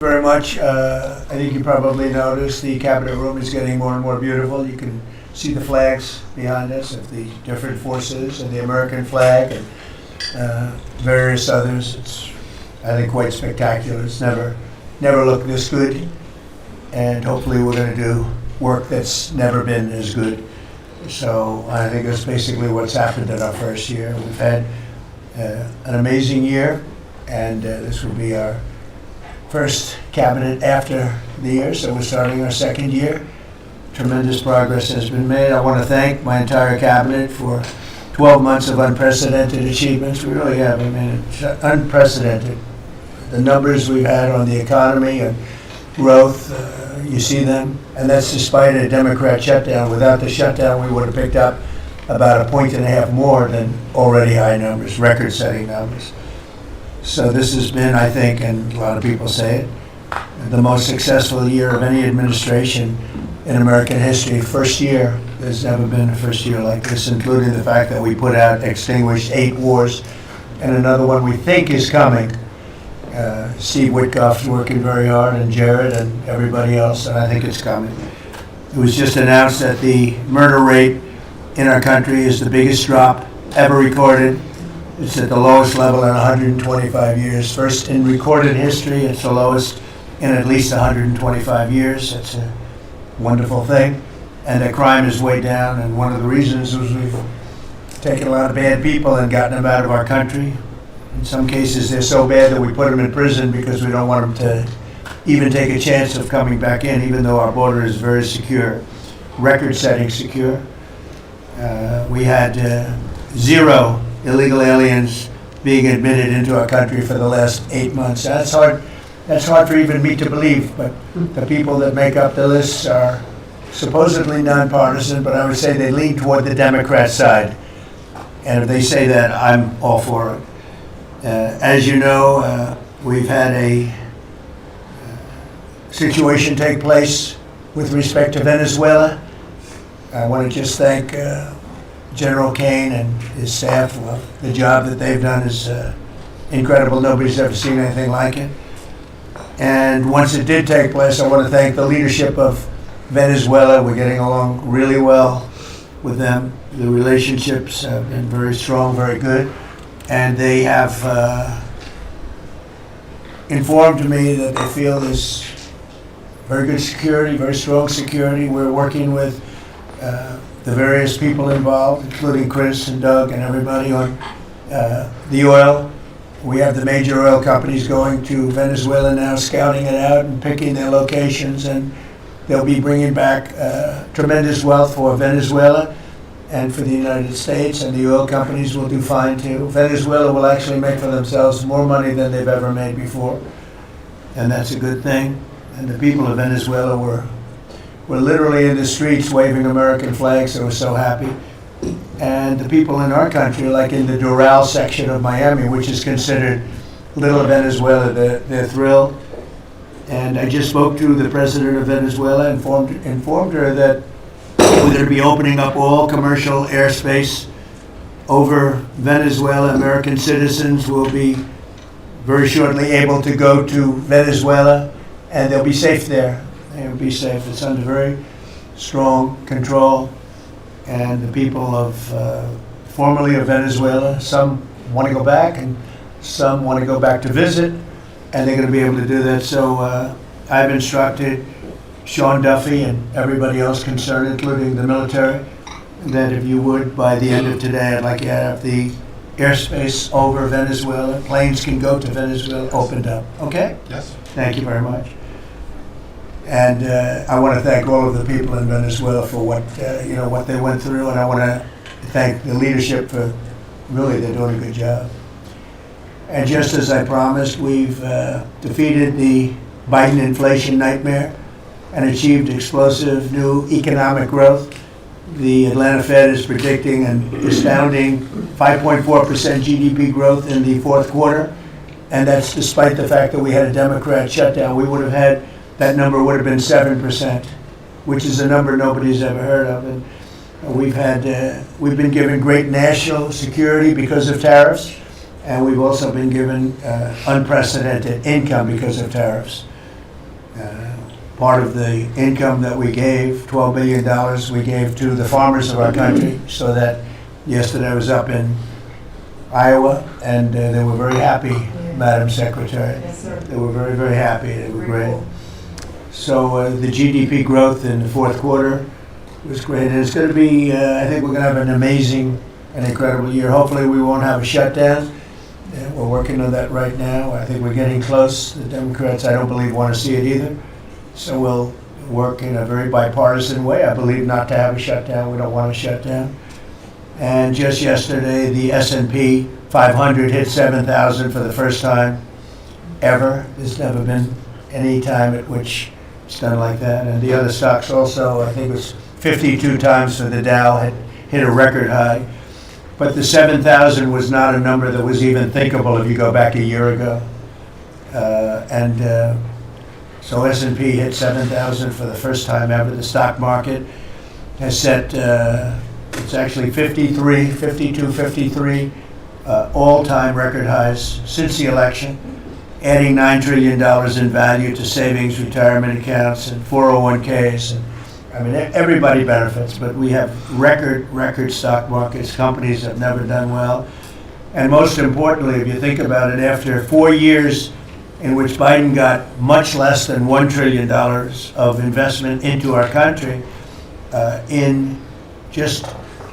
Very much. I think you probably noticed the Capitol room is getting more and more beautiful. You can see the flags behind us of the different forces and the American flag and various others. It's, I think, quite spectacular. It's never looked this good, and hopefully we're going to do work that's never been as good. So I think that's basically what's happened in our first year. We've had an amazing year, and this will be our first cabinet after the year, so we're starting our second year. Tremendous progress has been made. I want to thank my entire cabinet for 12 months of unprecedented achievements. We really have. I mean, it's unprecedented. The numbers we've had on the economy and growth, you see them, and that's despite a Democrat shutdown. Without the shutdown, we would have picked up about 1.5 points more than already high numbers, record-setting numbers. So this has been, I think, and a lot of people say it, the most successful year of any administration in American history. First year, there's never been a first year like this, including the fact that we extinguished 8 wars, and another one we think is coming. Steve Witkoff's working very hard, and Jared and everybody else, and I think it's coming. It was just announced that the murder rate in our country is the biggest drop ever recorded. It's at the lowest level in 125 years. First in recorded history, it's the lowest in at least 125 years. That's a wonderful thing. And the crime is way down, and one of the reasons is we've taken a lot of bad people and gotten them out of our country. In some cases, they're so bad that we put them in prison because we don't want them to even take a chance of coming back in, even though our border is very secure, record-setting secure. We had 0 illegal aliens being admitted into our country for the last 8 months. That's hard for even me to believe, but the people that make up the lists are supposedly nonpartisan, but I would say they lean toward the Democrat side. And if they say that, I'm all for it. As you know, we've had a situation take place with respect to Venezuela. I want to just thank General Kane and his staff. Well, the job that they've done is incredible. Nobody's ever seen anything like it. And once it did take place, I want to thank the leadership of Venezuela. We're getting along really well with them. The relationships have been very strong, very good. And they have informed me that they feel there's very good security, very strong security. We're working with the various people involved, including Chris and Doug and everybody on the oil. We have the major oil companies going to Venezuela now, scouting it out and picking their locations, and they'll be bringing back tremendous wealth for Venezuela and for the United States, and the oil companies will do fine too. Venezuela will actually make for themselves more money than they've ever made before, and that's a good thing. And the people of Venezuela were literally in the streets waving American flags. They were so happy. And the people in our country, like in the Doral section of Miami, which is considered little Venezuela, they're thrilled. And I just spoke to the president of Venezuela, informed her that we're going to be opening up all commercial airspace over Venezuela. American citizens will be very shortly able to go to Venezuela, and they'll be safe there. They'll be safe. It's under very strong control. And the people of formerly of Venezuela, some want to go back and some want to go back to visit, and they're going to be able to do that. So I've instructed Sean Duffy and everybody else concerned, including the military, that if you would, by the end of today, I'd like you to have the airspace over Venezuela. Planes can go to Venezuela opened up. Okay? Yes. Thank you very much. And I want to thank all of the people in Venezuela for what they went through, and I want to thank the leadership for really they're doing a good job. And just as I promised, we've defeated the Biden inflation nightmare and achieved explosive new economic growth. The Atlanta Fed is predicting an astounding 5.4% GDP growth in the fourth quarter, and that's despite the fact that we had a Democrat shutdown. We would have had that number would have been 7%, which is a number nobody's ever heard of. And we've been given great national security because of tariffs, and we've also been given unprecedented income because of tariffs. Part of the income that we gave, $12 billion, we gave to the farmers of our country, so that yesterday I was up in Iowa, and they were very happy, Madam Secretary. Yes, sir. They were very, very happy. They were Very great. cool. So the GDP growth in the fourth quarter was great. And it's going to be, I think we're going to have an amazing and incredible year. Hopefully we won't have a shutdown. We're working on that right now. I think we're getting close. The Democrats, I don't believe, want to see it either. So we'll work in a very bipartisan way. I believe not to have a shutdown. We don't want a shutdown. And just yesterday, the S&P 500 hit 7,000 for the first time ever. There's never been any time at which it's done like that. And the other stocks also, I think it was 52 times for the Dow, had hit a record high. But the 7,000 was not a number that was even thinkable if you go back a year ago. So S&P hit 7,000 for the first time ever. The stock market has set, it's actually 53 all-time record highs since the election, adding $9 trillion in value to savings, retirement accounts, and 401ks. And, I mean, everybody benefits, but we have record stock markets. Companies have never done well. And most importantly, if you think about it, after 4 years in which Biden got much less than $1 trillion of investment into our country,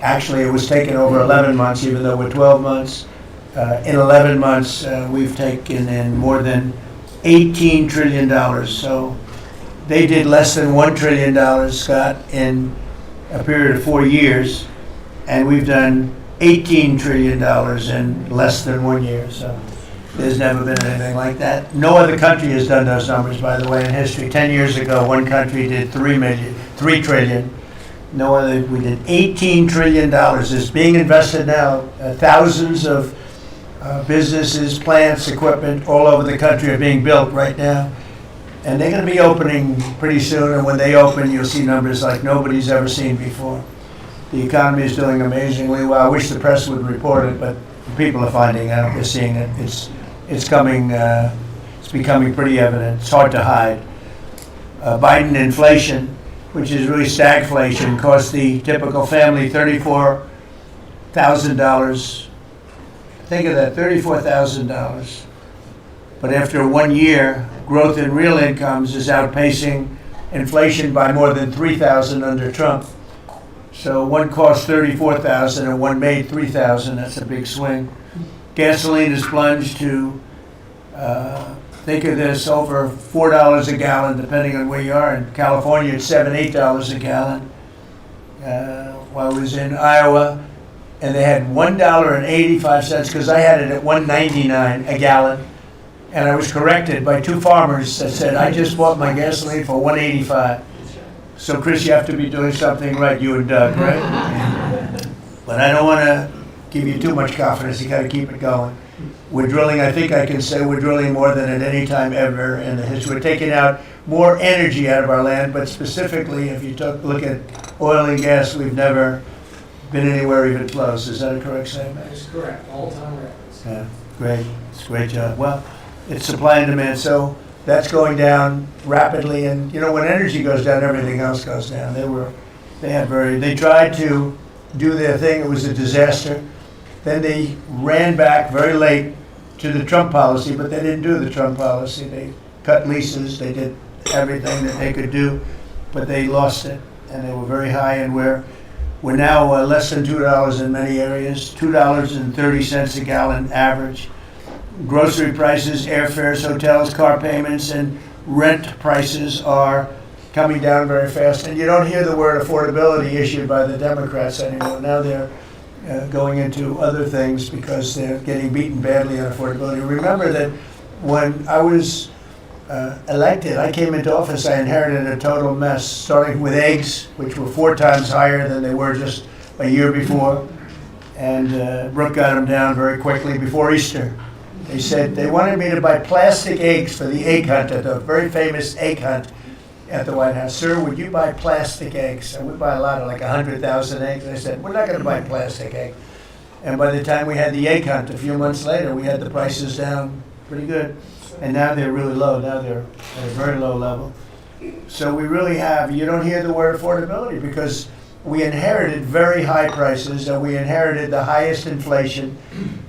actually it was taken over 11 months, even though we're 12 months. In 11 months, we've taken in more than $18 trillion. So they did less than $1 trillion, Scott, in a period of 4 years, and we've done $18 trillion in less than 1 year. So there's never been anything like that. No other country has done those numbers, by the way, in history. 10 years ago, one country did $3 trillion. No other, we did $18 trillion. It's being invested now. Thousands of businesses, plants, equipment all over the country are being built right now. And they're going to be opening pretty soon, and when they open, you'll see numbers like nobody's ever seen before. The economy is doing amazingly well. I wish the press would report it, but people are finding out. They're seeing it. It's coming. It's becoming pretty evident. It's hard to hide. Biden inflation, which is really stagflation, cost the typical family $34,000. Think of that, $34,000. But after 1 year, growth in real incomes is outpacing inflation by more than $3,000 under Trump. So one cost $34,000 and one made $3,000. That's a big swing. Gasoline has plunged to, think of this, over $4 a gallon, depending on where you are. In California, it's $7, $8 a gallon. While I was in Iowa, and they had $1.85, because I had it at $1.99 a gallon. And I was corrected by two farmers that said, I just bought my gasoline for $1.85. So, Chris, you have to be doing something right, you and Doug, right? But I don't want to give you too much confidence. You got to keep it going. We're drilling, I think I can say we're drilling more than at any time ever in the history. We're taking out more energy out of our land, but specifically, if you look at oil and gas, we've never been anywhere even close. Is that a correct statement? That is correct. All-time records. Yeah, great. It's a great job. Well, it's supply and demand, so that's going down rapidly. And you know, when energy goes down, everything else goes down. They tried to do their thing. It was a disaster. Then they ran back very late to the Trump policy, but they didn't do the Trump policy. They cut leases. They did everything that they could do, but they lost it, and they were very high. And we're now less than $2 in many areas, $2.30 a gallon average. Grocery prices, airfares, hotels, car payments, and rent prices are coming down very fast. And you don't hear the word affordability issued by the Democrats anymore. Now they're going into other things because they're getting beaten badly on affordability. Remember that when I was elected, I came into office, I inherited a total mess, starting with eggs, which were 4 times higher than they were just a year before. And Brooke got them down very quickly before Easter. They said they wanted me to buy plastic eggs for the egg hunt, at the very famous egg hunt at the White House. Sir, would you buy plastic eggs? And we buy a lot, like 100,000 eggs. And I said, we're not going to buy plastic eggs. And by the time we had the egg hunt a few months later, we had the prices down pretty good. And now they're really low. Now they're at a very low level. So we really have, you don't hear the word affordability because we inherited very high prices and we inherited the highest inflation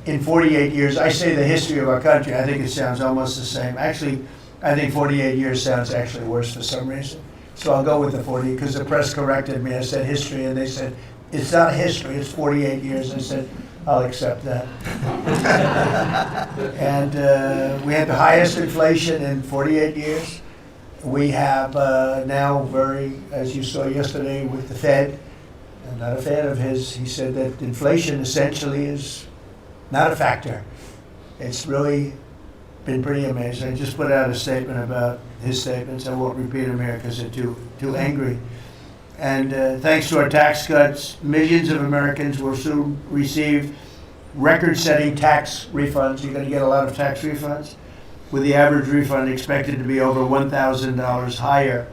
in 48 years. I say the history of our country. I think it sounds almost the same. Actually, I think 48 years sounds actually worse for some reason. So I'll go with the 40 because the press corrected me. I said history and they said, it's not history, it's 48 years. I said, I'll accept that. And we had the highest inflation in 48 years. We have now as you saw yesterday with the Fed, I'm not a fan of his, he said that inflation essentially is not a factor. It's really been pretty amazing. I just put out a statement about his statements. I won't repeat them here because they're too angry. And thanks to our tax cuts, millions of Americans will soon receive record-setting tax refunds. You're going to get a lot of tax refunds, with the average refund expected to be over $1,000 higher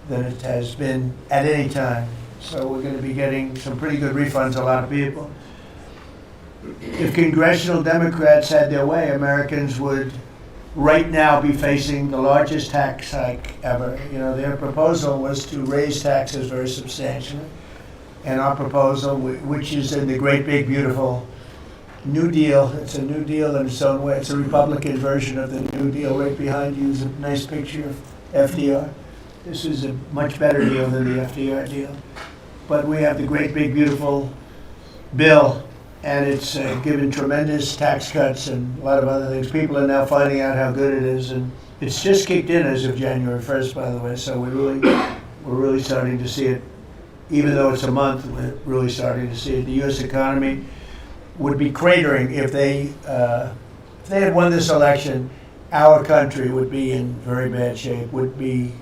than it has been at any time. So we're going to be getting some pretty good refunds, a lot of people. If congressional Democrats had their way, Americans would right now be facing the largest tax hike ever. You know, their proposal was to raise taxes very substantially. And our proposal, which is in the great big beautiful New Deal, it's a New Deal in its own way. It's a Republican version of the New Deal. Right behind you is a nice picture of FDR. This is a much better deal than the FDR deal. But we have the great big beautiful bill, and it's given tremendous tax cuts and a lot of other things. People are now finding out how good it is, and it's just kicked in as of January 1st, by the way. So we're really starting to see it. Even though it's a month, we're really starting to see it. The U.S. economy would be cratering if they had won this election. Our country would be in very bad shape. Would be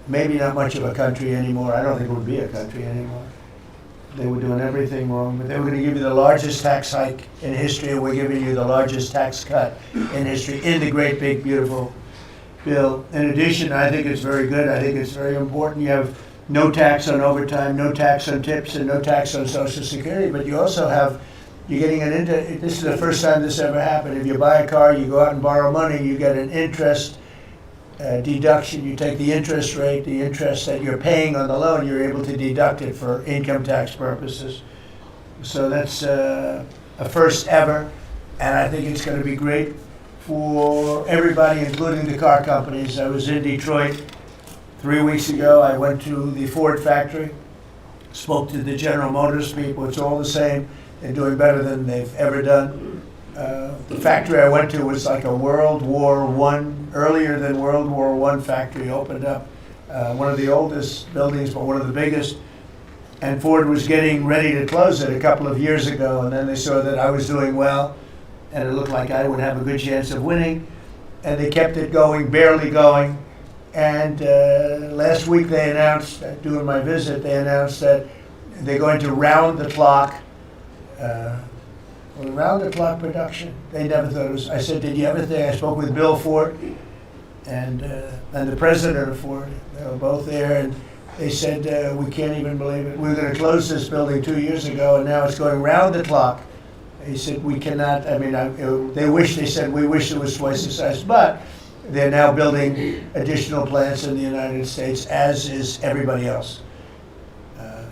maybe not much of a country anymore. I don't think it would be a country anymore. They were doing everything wrong, but they were going to give you the largest tax hike in history, and we're giving you the largest tax cut in history in the great big beautiful bill. In addition, I think it's very good. I think it's very important. You have no tax on overtime, no tax on tips, and no tax on Social Security, but you also have, you're getting this is the first time this ever happened. If you buy a car, you go out and borrow money, you get an interest deduction. You take the interest rate, the interest that you're paying on the loan, you're able to deduct it for income tax purposes. So that's a first ever, and I think it's going to be great for everybody, including the car companies. I was in Detroit 3 weeks ago. I went to the Ford factory, spoke to the General Motors people. It's all the same. They're doing better than they've ever done. The factory I went to was like a World War I, earlier than World War I factory, opened up. One of the oldest buildings, but one of the biggest. And Ford was getting ready to close it a couple of years ago, and then they saw that I was doing well, and it looked like I would have a good chance of winning. And they kept it going, barely going. And last week they announced, during my visit, they announced that they're going to round the clock production. They never thought it was. I said, did you ever think? I spoke with Bill Ford and the president of Ford. They were both there, and they said, we can't even believe it. We were going to close this building 2 years ago, and now it's going round the clock. He said, we cannot. I mean, they said, we wish it was twice the size, but they're now building additional plants in the United States, as is everybody else.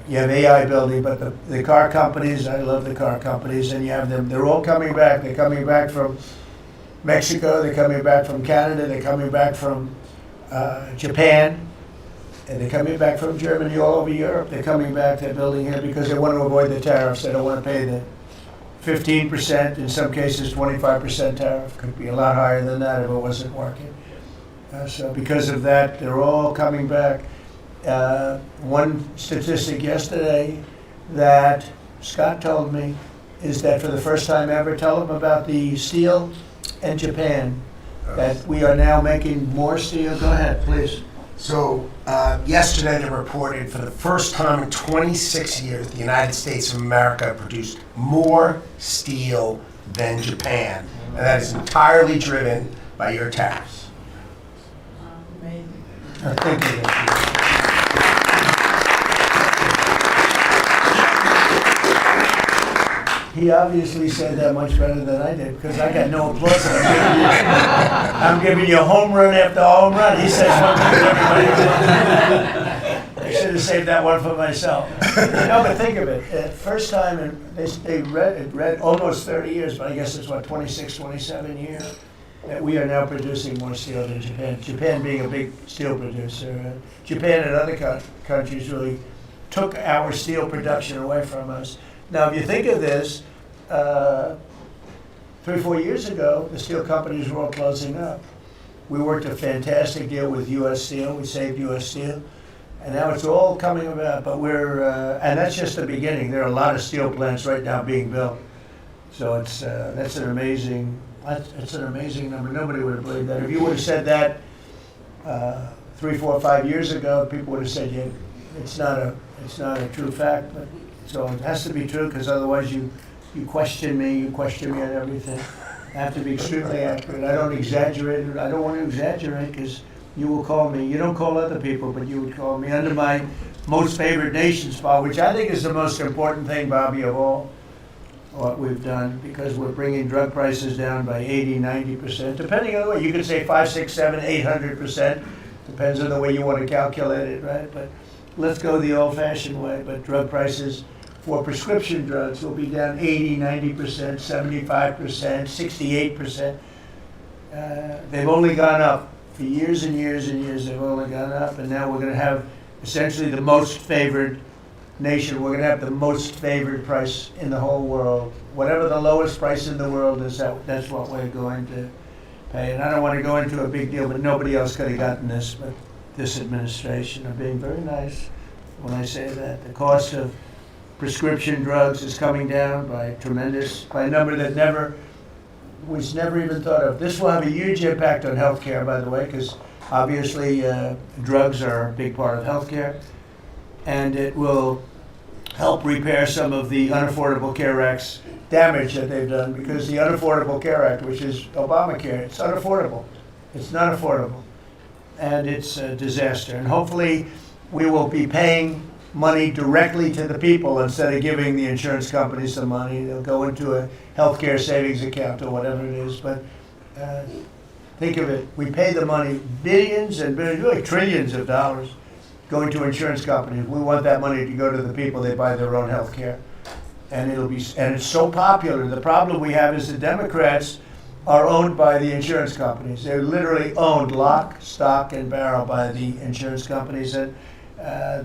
You have AI building, but the car companies, I love the car companies, and you have them, they're all coming back. They're coming back from Mexico, they're coming back from Canada, they're coming back from Japan, and they're coming back from Germany, all over Europe. They're coming back, they're building here because they want to avoid the tariffs. They don't want to pay the 15%, in some cases 25% tariff. Could be a lot higher than that if it wasn't working. So because of that, they're all coming back. One statistic yesterday that Scott told me is that for the first time ever, tell them about the steel in Japan, that we are now making more steel. Go ahead, please. So yesterday they reported for the first time in 26 years, the United States of America produced more steel than Japan. And that is entirely driven by your tariffs. Thank you. He obviously said that much better than I did, because I got no applause. I'm giving you home run after home run. He says one thing to everybody. I should have saved that one for myself. No, but think of it. First time, they read almost 30 years, but I guess it's 26, 27 years, that we are now producing more steel than Japan. Japan being a big steel producer. Japan and other countries really took our steel production away from us. Now, if you think of this, 3 or 4 years ago, the steel companies were all closing up. We worked a fantastic deal with U.S. Steel. We saved U.S. Steel. And now it's all coming about. But and that's just the beginning. There are a lot of steel plants right now being built. So that's an amazing number. Nobody would have believed that. If you would have said that 3, 4, 5 years ago, people would have said, yeah, it's not a true fact. But so it has to be true, because otherwise you question me on everything. I have to be extremely accurate. I don't exaggerate. I don't want to exaggerate, because you will call me. You don't call other people, but you would call me under my most favored nation spot, which I think is the most important thing, Bobby, of all what we've done, because we're bringing drug prices down by 80, 90%, depending on the way. You could say 5, 6, 7, 800%. Depends on the way you want to calculate it, right? But let's go the old-fashioned way. But drug prices for prescription drugs will be down 80, 90%, 75%, 68%. They've only gone up for years and years and years. They've only gone up, and now we're going to have essentially the most favored nation. We're going to have the most favored price in the whole world. Whatever the lowest price in the world is, that's what we're going to pay. And I don't want to go into a big deal, but nobody else could have gotten this, but this administration. I'm being very nice when I say that. The cost of prescription drugs is coming down by a number that was never even thought of. This will have a huge impact on healthcare, by the way, because obviously drugs are a big part of healthcare, and it will help repair some of the Unaffordable Care Act's damage that they've done, because the Unaffordable Care Act, which is Obamacare, it's unaffordable. It's not affordable, and it's a disaster. And hopefully we will be paying money directly to the people instead of giving the insurance companies the money. They'll go into a healthcare savings account or whatever it is. But think of it, we pay the money, billions and billions, really trillions of dollars going to insurance companies. We want that money to go to the people. They buy their own healthcare. And it's so popular. The problem we have is the Democrats are owned by the insurance companies. They're literally owned lock, stock, and barrel by the insurance companies, and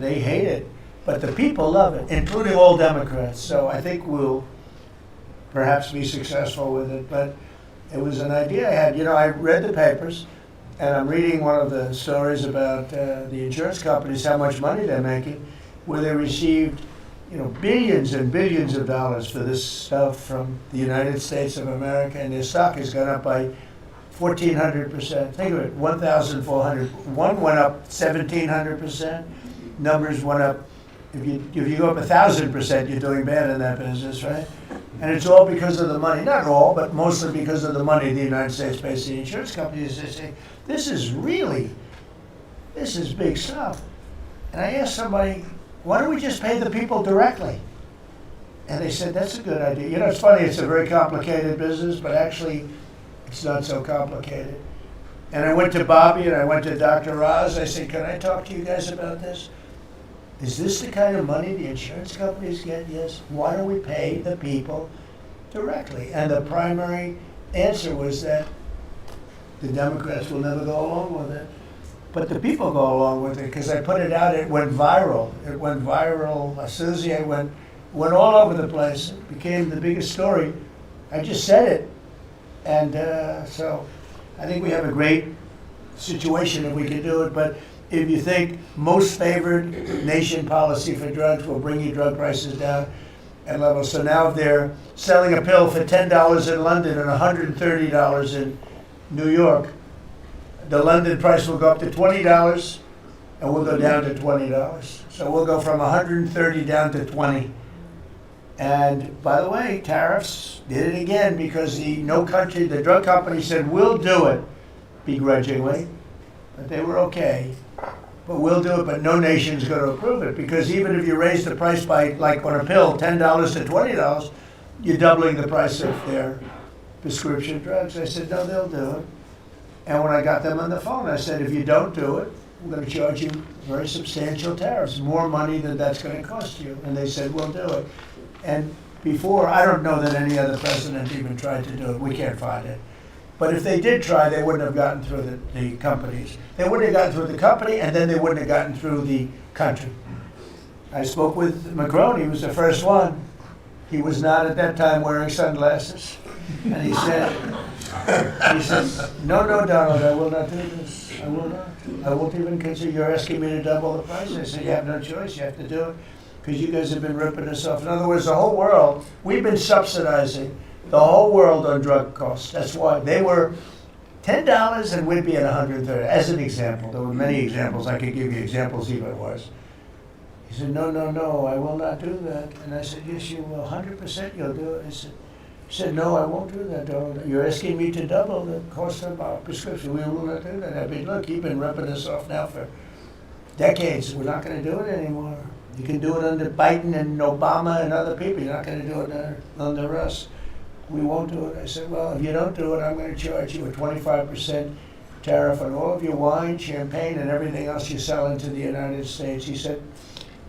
they hate it. But the people love it, including all Democrats. So I think we'll perhaps be successful with it. But it was an idea I had. I read the papers, and I'm reading one of the stories about the insurance companies, how much money they're making, where they received billions and billions of dollars for this stuff from the United States of America, and their stock has gone up by 1,400%. Think of it, 1,400. One went up 1,700%. Numbers went up. If you go up 1,000%, you're doing bad in that business, right? And it's all because of the money. Not all, but mostly because of the money the United States pays the insurance companies. They say, this is big stuff. And I asked somebody, why don't we just pay the people directly? And they said, that's a good idea. It's funny, it's a very complicated business, but actually it's not so complicated. And I went to Bobby and I went to Dr. Oz. I said, can I talk to you guys about this? Is this the kind of money the insurance companies get? Yes. Why don't we pay the people directly? And the primary answer was that the Democrats will never go along with it. But the people go along with it, because I put it out, it went viral. It went viral. Susie, I went all over the place. It became the biggest story. I just said it. And so I think we have a great situation if we can do it. But if you think most favored nation policy for drugs will bring your drug prices down at levels. So now if they're selling a pill for $10 in London and $130 in New York, the London price will go up to $20 and we'll go down to $20. So we'll go from 130 down to 20. And by the way, tariffs did it again, because the drug company said, we'll do it begrudgingly, but they were okay. But we'll do it, but no nation's going to approve it, because even if you raise the price by, like on a pill, $10 to $20, you're doubling the price of their prescription drugs. I said, no, they'll do it. And when I got them on the phone, I said, if you don't do it, we're going to charge you very substantial tariffs, more money than that's going to cost you. And they said, we'll do it. And before, I don't know that any other president even tried to do it. We can't find it. But if they did try, they wouldn't have gotten through the companies. They wouldn't have gotten through the company, and then they wouldn't have gotten through the country. I spoke with Macron. He was the first one. He was not at that time wearing sunglasses. And he said, no, Donald, I will not do this. I will not. I won't even consider. You're asking me to double the price. I said, you have no choice. You have to do it because you guys have been ripping us off. In other words, the whole world, we've been subsidizing the whole world on drug costs. That's why they were $10 and we'd be at 130. As an example, there were many examples. I could give you examples even worse. He said, no, I will not do that. And I said, yes, you will. 100% you'll do it. He said, no, I won't do that, Donald. You're asking me to double the cost of our prescription. We will not do that. I mean, look, you've been ripping us off now for decades. We're not going to do it anymore. You can do it under Biden and Obama and other people. You're not going to do it under us. We won't do it. I said, well, if you don't do it, I'm going to charge you a 25% tariff on all of your wine, champagne, and everything else you sell into the United States. He said,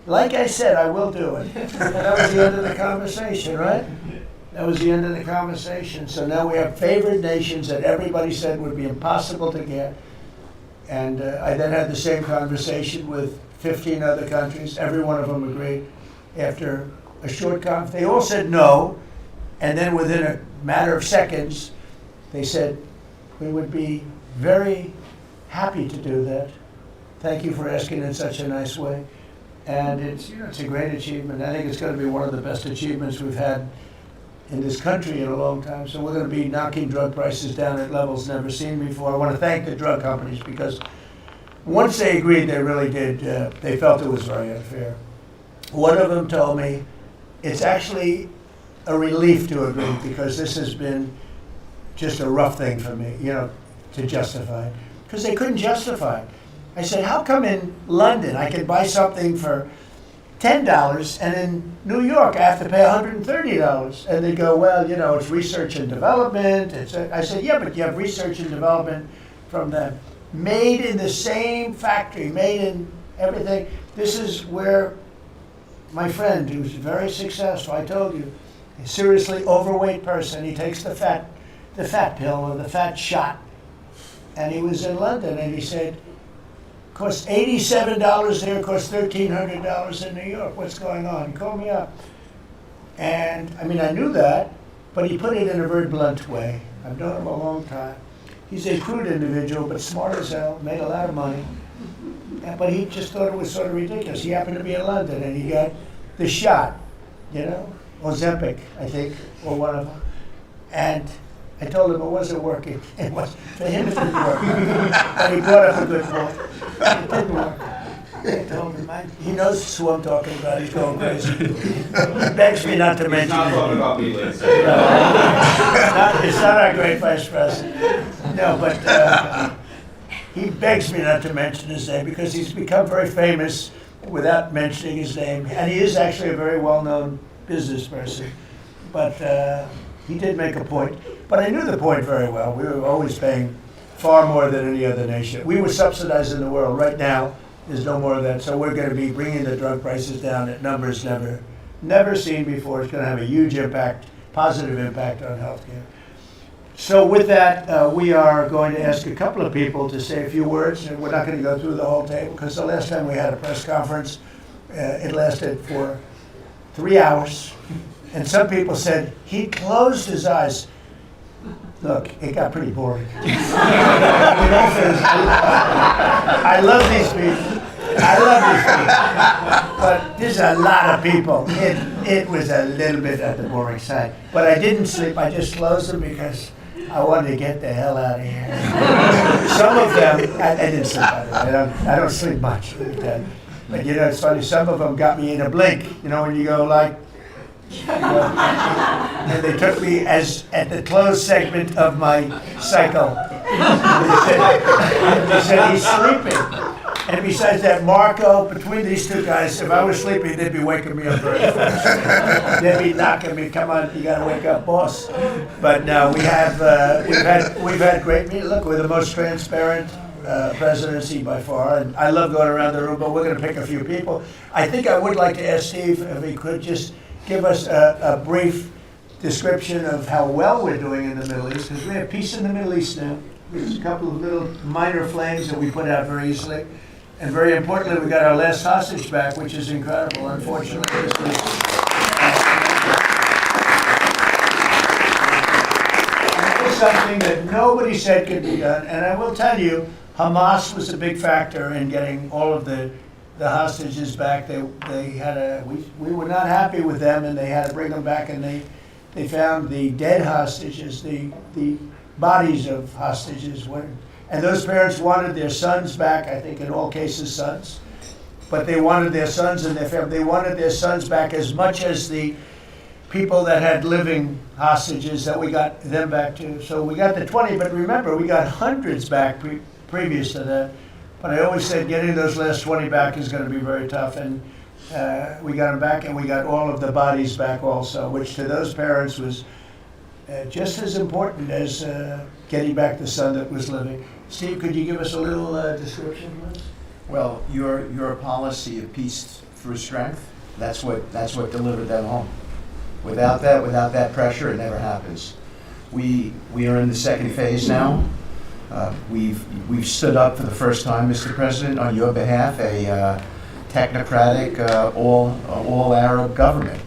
like I said, I will do it. And that was the end of the conversation, right? That was the end of the conversation. So now we have favored nations that everybody said would be impossible to get. And I then had the same conversation with 15 other countries. Every one of them agreed. After a short conference, they all said no. And then within a matter of seconds, they said, we would be very happy to do that. Thank you for asking in such a nice way. And it's, it's a great achievement. I think it's going to be one of the best achievements we've had in this country in a long time. So we're going to be knocking drug prices down at levels never seen before. I want to thank the drug companies because once they agreed, they really did, they felt it was very unfair. One of them told me it's actually a relief to agree because this has been just a rough thing for me, to justify it. Because they couldn't justify it. I said, how come in London I can buy something for $10 and in New York I have to pay $130? And they go, well, it's research and development. I said, yeah, but you have research and development from them. Made in the same factory, made in everything. This is where my friend, who's very successful, I told you, a seriously overweight person, he takes the fat pill or the fat shot. And he was in London and he said, cost $87 there, cost $1,300 in New York. What's going on? He called me up. And I knew that, but he put it in a very blunt way. I've known him a long time. He's a crude individual, but smart as hell, made a lot of money. But he just thought it was sort of ridiculous. He happened to be in London and he got the shot, Ozempic, I think, or one of them. And I told him it wasn't working. It was, for him it didn't work. But he brought up a good point. It didn't work. I told him, he knows who I'm talking about. He's going crazy. He begs me not to mention Not it. talking about me, Liz. It's not our great vice president. No, but he begs me not to mention his name because he's become very famous without mentioning his name. And he is actually a very well-known business person. But he did make a point. But I knew the point very well. We were always paying far more than any other nation. We were subsidizing the world. Right now, there's no more of that. So we're going to be bringing the drug prices down at numbers never seen before. It's going to have a huge impact, positive impact on healthcare. So with that, we are going to ask a couple of people to say a few words. And we're not going to go through the whole table because the last time we had a press conference, it lasted for 3 hours. And some people said he closed his eyes. Look, it got pretty boring. I love these people. But there's a lot of people. It was a little bit at the boring side. But I didn't sleep. I just closed them because I wanted to get the hell out of here. Some of them, I didn't sleep, by the way. I don't sleep much. But it's funny. Some of them got me in a blink. When you go like, and they took me as at the closed segment of my cycle. They said he's sleeping. And besides that, Marco, between these two guys, if I was sleeping, they'd be waking me up very fast. They'd be knocking me, come on, you gotta wake up, boss. But no, we've had great meetings. Look, we're the most transparent presidency by far, and I love going around the room, but we're gonna pick a few people. I think I would like to ask Steve if he could just give us a brief description of how well we're doing in the Middle East, because we have peace in the Middle East now. There's a couple of little minor flames that we put out very easily. And very importantly, we got our last hostage back, which is incredible. Unfortunately, this was something that nobody said could be done. And I will tell you, Hamas was a big factor in getting all of the hostages back. They had we were not happy with them, and they had to bring them back. And they found the dead hostages, the bodies of hostages. And those parents wanted their sons back, I think in all cases sons. But they wanted their sons and their family. They wanted their sons back as much as the people that had living hostages that we got them back to. So we got the 20, but remember, we got hundreds back previous to that. But I always said getting those last 20 back is going to be very tough. And we got them back, and we got all of the bodies back also, which to those parents was just as important as getting back the son that was living. Steve, could you give us a little description, please? Well, your policy of peace through strength, that's what delivered them home. Without that pressure, it never happens. We are in the second phase now. We've stood up for the first time, Mr. President, on your behalf, a technocratic, all Arab government.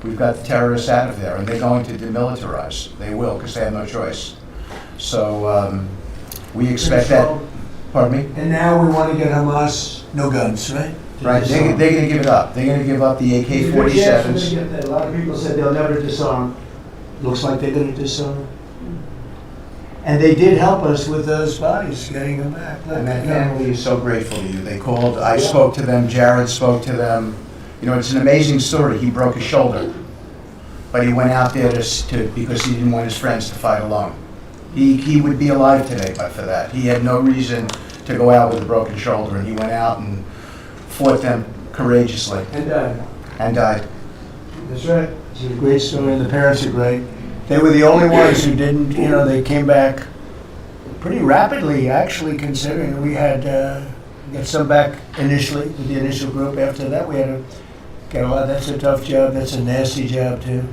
We've got the terrorists out of there, and they're going to demilitarize. They will, because they have no choice. So we expect that. Pardon me? And now we want to get Hamas no guns, right? Right, they're going to give it up. They're going to give up the AK-47s. A lot of people said they'll never disarm. Looks like they're going to disarm. And they did help us with those bodies, getting them back. And that family is so grateful to you. They called, I spoke to them, Jared spoke to them. You know, it's an amazing story. He broke his shoulder, but he went out there because he didn't want his friends to fight alone. He would be alive today but for that. He had no reason to go out with a broken shoulder, and he went out and fought them courageously. And died. That's right. It's a great story, and the parents are great. They were the only ones who didn't, they came back pretty rapidly, actually, considering we had got some back initially with the initial group. After that, we had to get a lot. That's a tough job. That's a nasty job, too.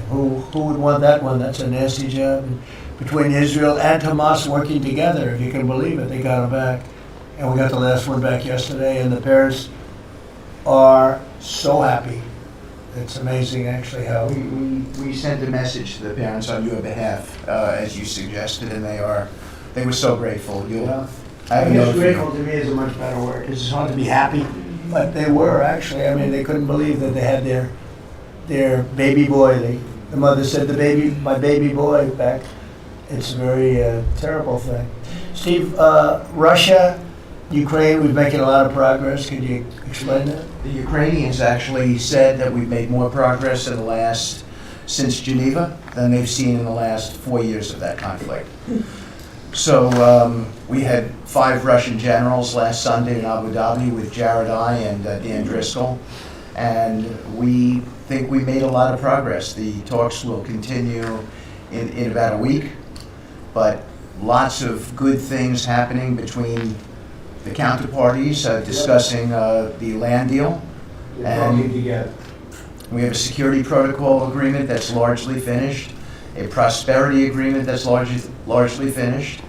Who would want that one? That's a nasty job. And between Israel and Hamas working together, if you can believe it, they got them back. And we got the last one back yesterday, and the parents are so happy. It's amazing, actually, how we sent a message to the parents on your behalf, as you suggested, and they were so grateful. I guess grateful to me is a much better word. It's hard to be happy, but they were actually. I mean, they couldn't believe that they had their baby boy. The mother said, my baby boy back. It's a very terrible thing. Steve, Russia, Ukraine, we're making a lot of progress. Could you explain that? The Ukrainians actually said that we've made more progress since Geneva than they've seen in the last 4 years of that conflict. So we had 5 Russian generals last Sunday in Abu Dhabi with Jared and Dan Driscoll, and we think we made a lot of progress. The talks will continue in about a week, but lots of good things happening between the counterparties discussing the land deal. And we have a security protocol agreement that's largely finished, a prosperity agreement that's largely finished.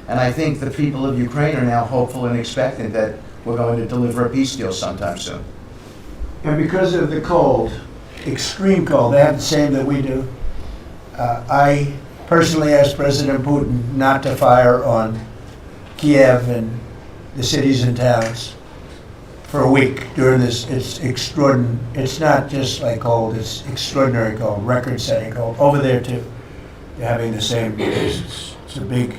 And I think the people of Ukraine are now hopeful and expectant that we're going to deliver a peace deal sometime soon. And because of the cold, extreme cold, they have the same that we do. I personally asked President Putin not to fire on Kiev and the cities and towns for a week during this. It's extraordinary. It's not just like cold, it's extraordinary cold, record-setting cold. Over there too, they're having the same. It's a big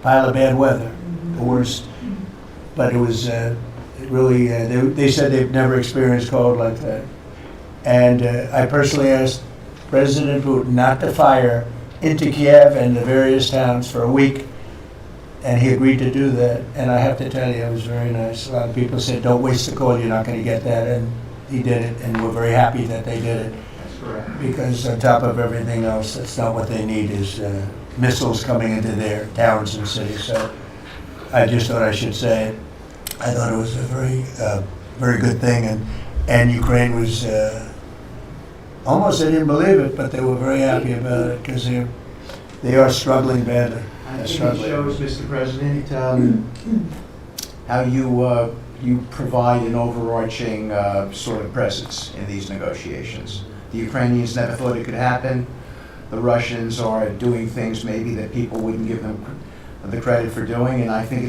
pile of bad weather, the worst. But it was really. They said they've never experienced cold like that. And I personally asked President Putin not to fire into Kiev and the various towns for a week. and he agreed to do that. And I have to tell you, it was very nice. A lot of people said, don't waste the call, you're not going to get that. And he did it, and we're very happy that they did it. That's correct. Because on top of everything else, that's not what they need, is missiles coming into their towns and cities. So I just thought I should say it. I thought it was a very good thing. And Ukraine was, almost they didn't believe it, but they were very happy about it, because they are struggling badly. I They're think it struggling. shows, Mr. President, how you provide an overarching sort of presence in these negotiations. The Ukrainians never thought it could happen. The Russians are doing things maybe that people wouldn't give them the credit for doing, and I think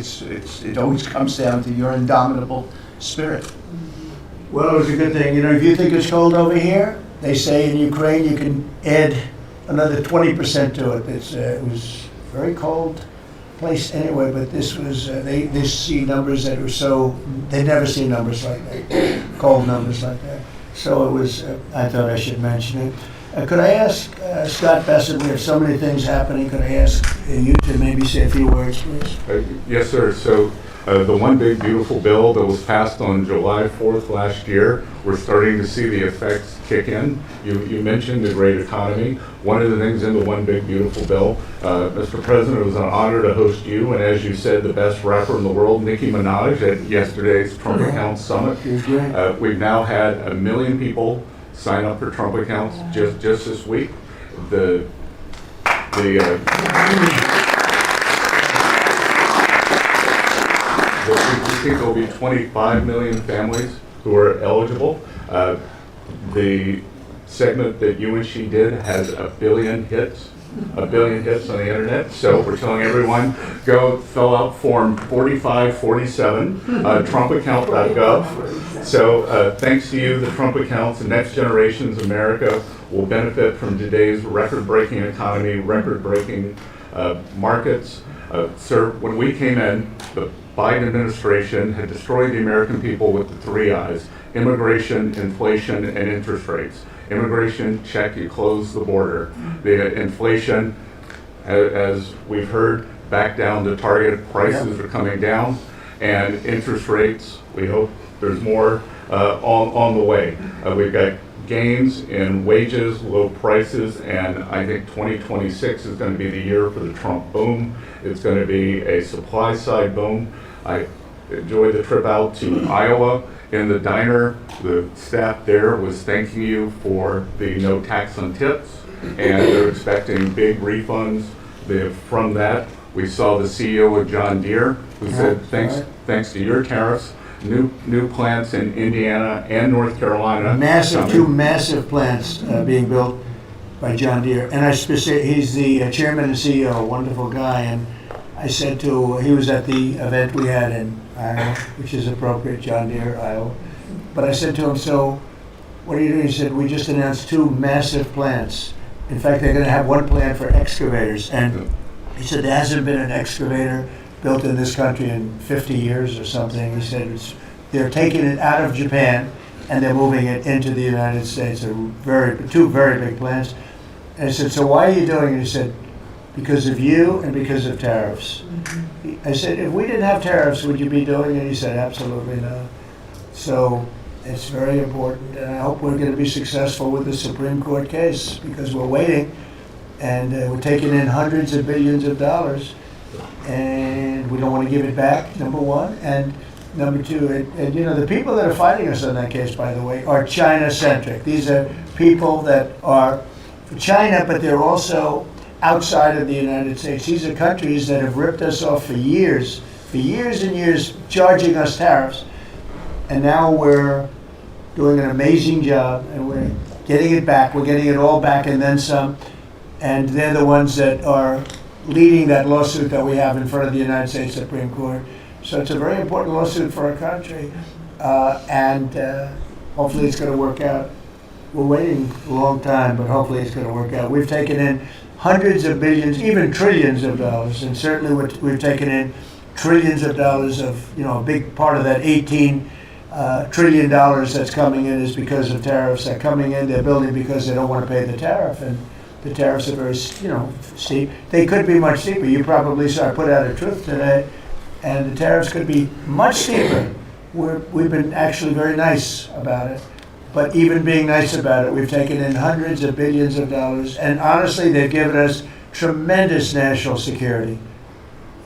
it always comes down to your indomitable spirit. Well, it was a good thing. You know, if you think it's cold over here, they say in Ukraine you can add another 20% to it. It was a very cold place anyway, but this was, they see numbers that were so, they'd never seen numbers like that, cold numbers like that. So it was, I thought I should mention it. Could I ask Scott Bassett, we have so many things happening, could I ask you to maybe say a few words, please? Yes, sir. So the one big beautiful bill that was passed on July 4th last year, we're starting to see the effects kick in. You mentioned the great economy. One of the things in the one big beautiful bill, Mr. President, it was an honor to host you, and as you said, the best rapper in the world, Nicki Minaj, at yesterday's Trump Accounts Summit. We've now had 1 million people sign up for Trump accounts just this week. We think there'll be 25 million families who are eligible. The segment that you and she did has 1 billion hits. 1 billion hits on the internet. So we're telling everyone, go fill out form 4547, trumpaccount.gov. So thanks to you, the Trump accounts, the next generation's America will benefit from today's record-breaking economy, record-breaking markets. Sir, when we came in, the Biden administration had destroyed the American people with the 3 I's: immigration, inflation, and interest rates. Immigration, check, you close the border. The inflation, as we've heard, back down to target. Prices are coming down. And interest rates, we hope there's more on the way. We've got gains in wages, low prices, and I think 2026 is going to be the year for the Trump boom. It's going to be a supply side boom. I enjoyed the trip out to Iowa. In the diner, the staff there was thanking you for the no tax on tips, and they're expecting big refunds from that. We saw the CEO of John Deere, who said, thanks to your tariffs, new plants in Indiana and North Carolina. Two massive plants being built by John Deere. And he's the chairman and CEO, a wonderful guy. And I said he was at the event we had in Iowa, which is appropriate, John Deere, Iowa. But I said to him, so what are you doing? He said, we just announced 2 massive plants. In fact, they're going to have one plant for excavators. And he said, there hasn't been an excavator built in this country in 50 years or something. He said, they're taking it out of Japan and they're moving it into the United States. They're 2 very big plants. And I said, so why are you doing it? He said, because of you and because of tariffs. I said, if we didn't have tariffs, would you be doing it? He said, absolutely not. So it's very important, and I hope we're going to be successful with the Supreme Court case, because we're waiting, and we're taking in hundreds of billions of dollars, and we don't want to give it back, number one. And number two, and you know, the people that are fighting us on that case, by the way, are China-centric. These are people that are for China, but they're also outside of the United States. These are countries that have ripped us off for years and years, charging us tariffs. And now we're doing an amazing job, and we're getting it back. We're getting it all back and then some. And they're the ones that are leading that lawsuit that we have in front of the United States Supreme Court. So it's a very important lawsuit for our country. And hopefully it's going to work out. We're waiting a long time, but hopefully it's going to work out. We've taken in hundreds of billions, even trillions of dollars, and certainly we've taken in trillions of dollars of, you know, a big part of that $18 trillion that's coming in is because of tariffs. They're coming in, they're building because they don't want to pay the tariff, and The tariffs are very, steep. They could be much steeper. You probably saw I put out a truth today, and the tariffs could be much steeper. We've been actually very nice about it. But even being nice about it, we've taken in hundreds of billions of dollars, and honestly, they've given us tremendous national security.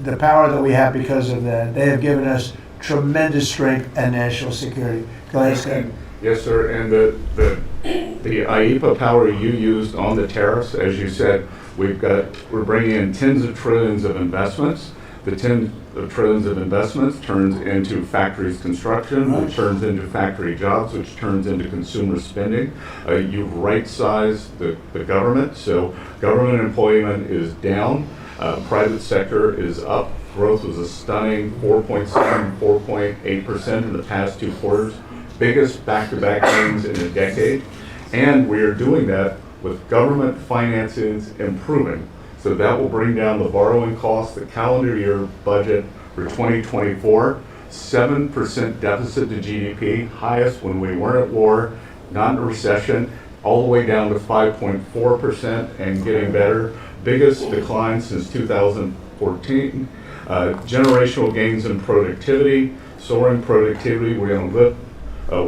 The power that we have because of that, they have given us tremendous strength and national security. Go ahead, Scott. Yes, sir, and the IEPA power you used on the tariffs, as you said, we're bringing in tens of trillions of investments. The tens of trillions of investments turns into factories construction, which turns into factory jobs, which turns into consumer spending. You've right-sized the government, so government employment is down, private sector is up. Growth was a stunning 4.7, 4.8% in the past 2 quarters. Biggest back-to-back gains in a decade, and we are doing that with government finances improving. So that will bring down the borrowing costs, the calendar year budget for 2024, 7% deficit to GDP, highest when we weren't at war, not in a recession, all the way down to 5.4% and getting better. Biggest decline since 2014. Generational gains in productivity, soaring productivity. We're going to lift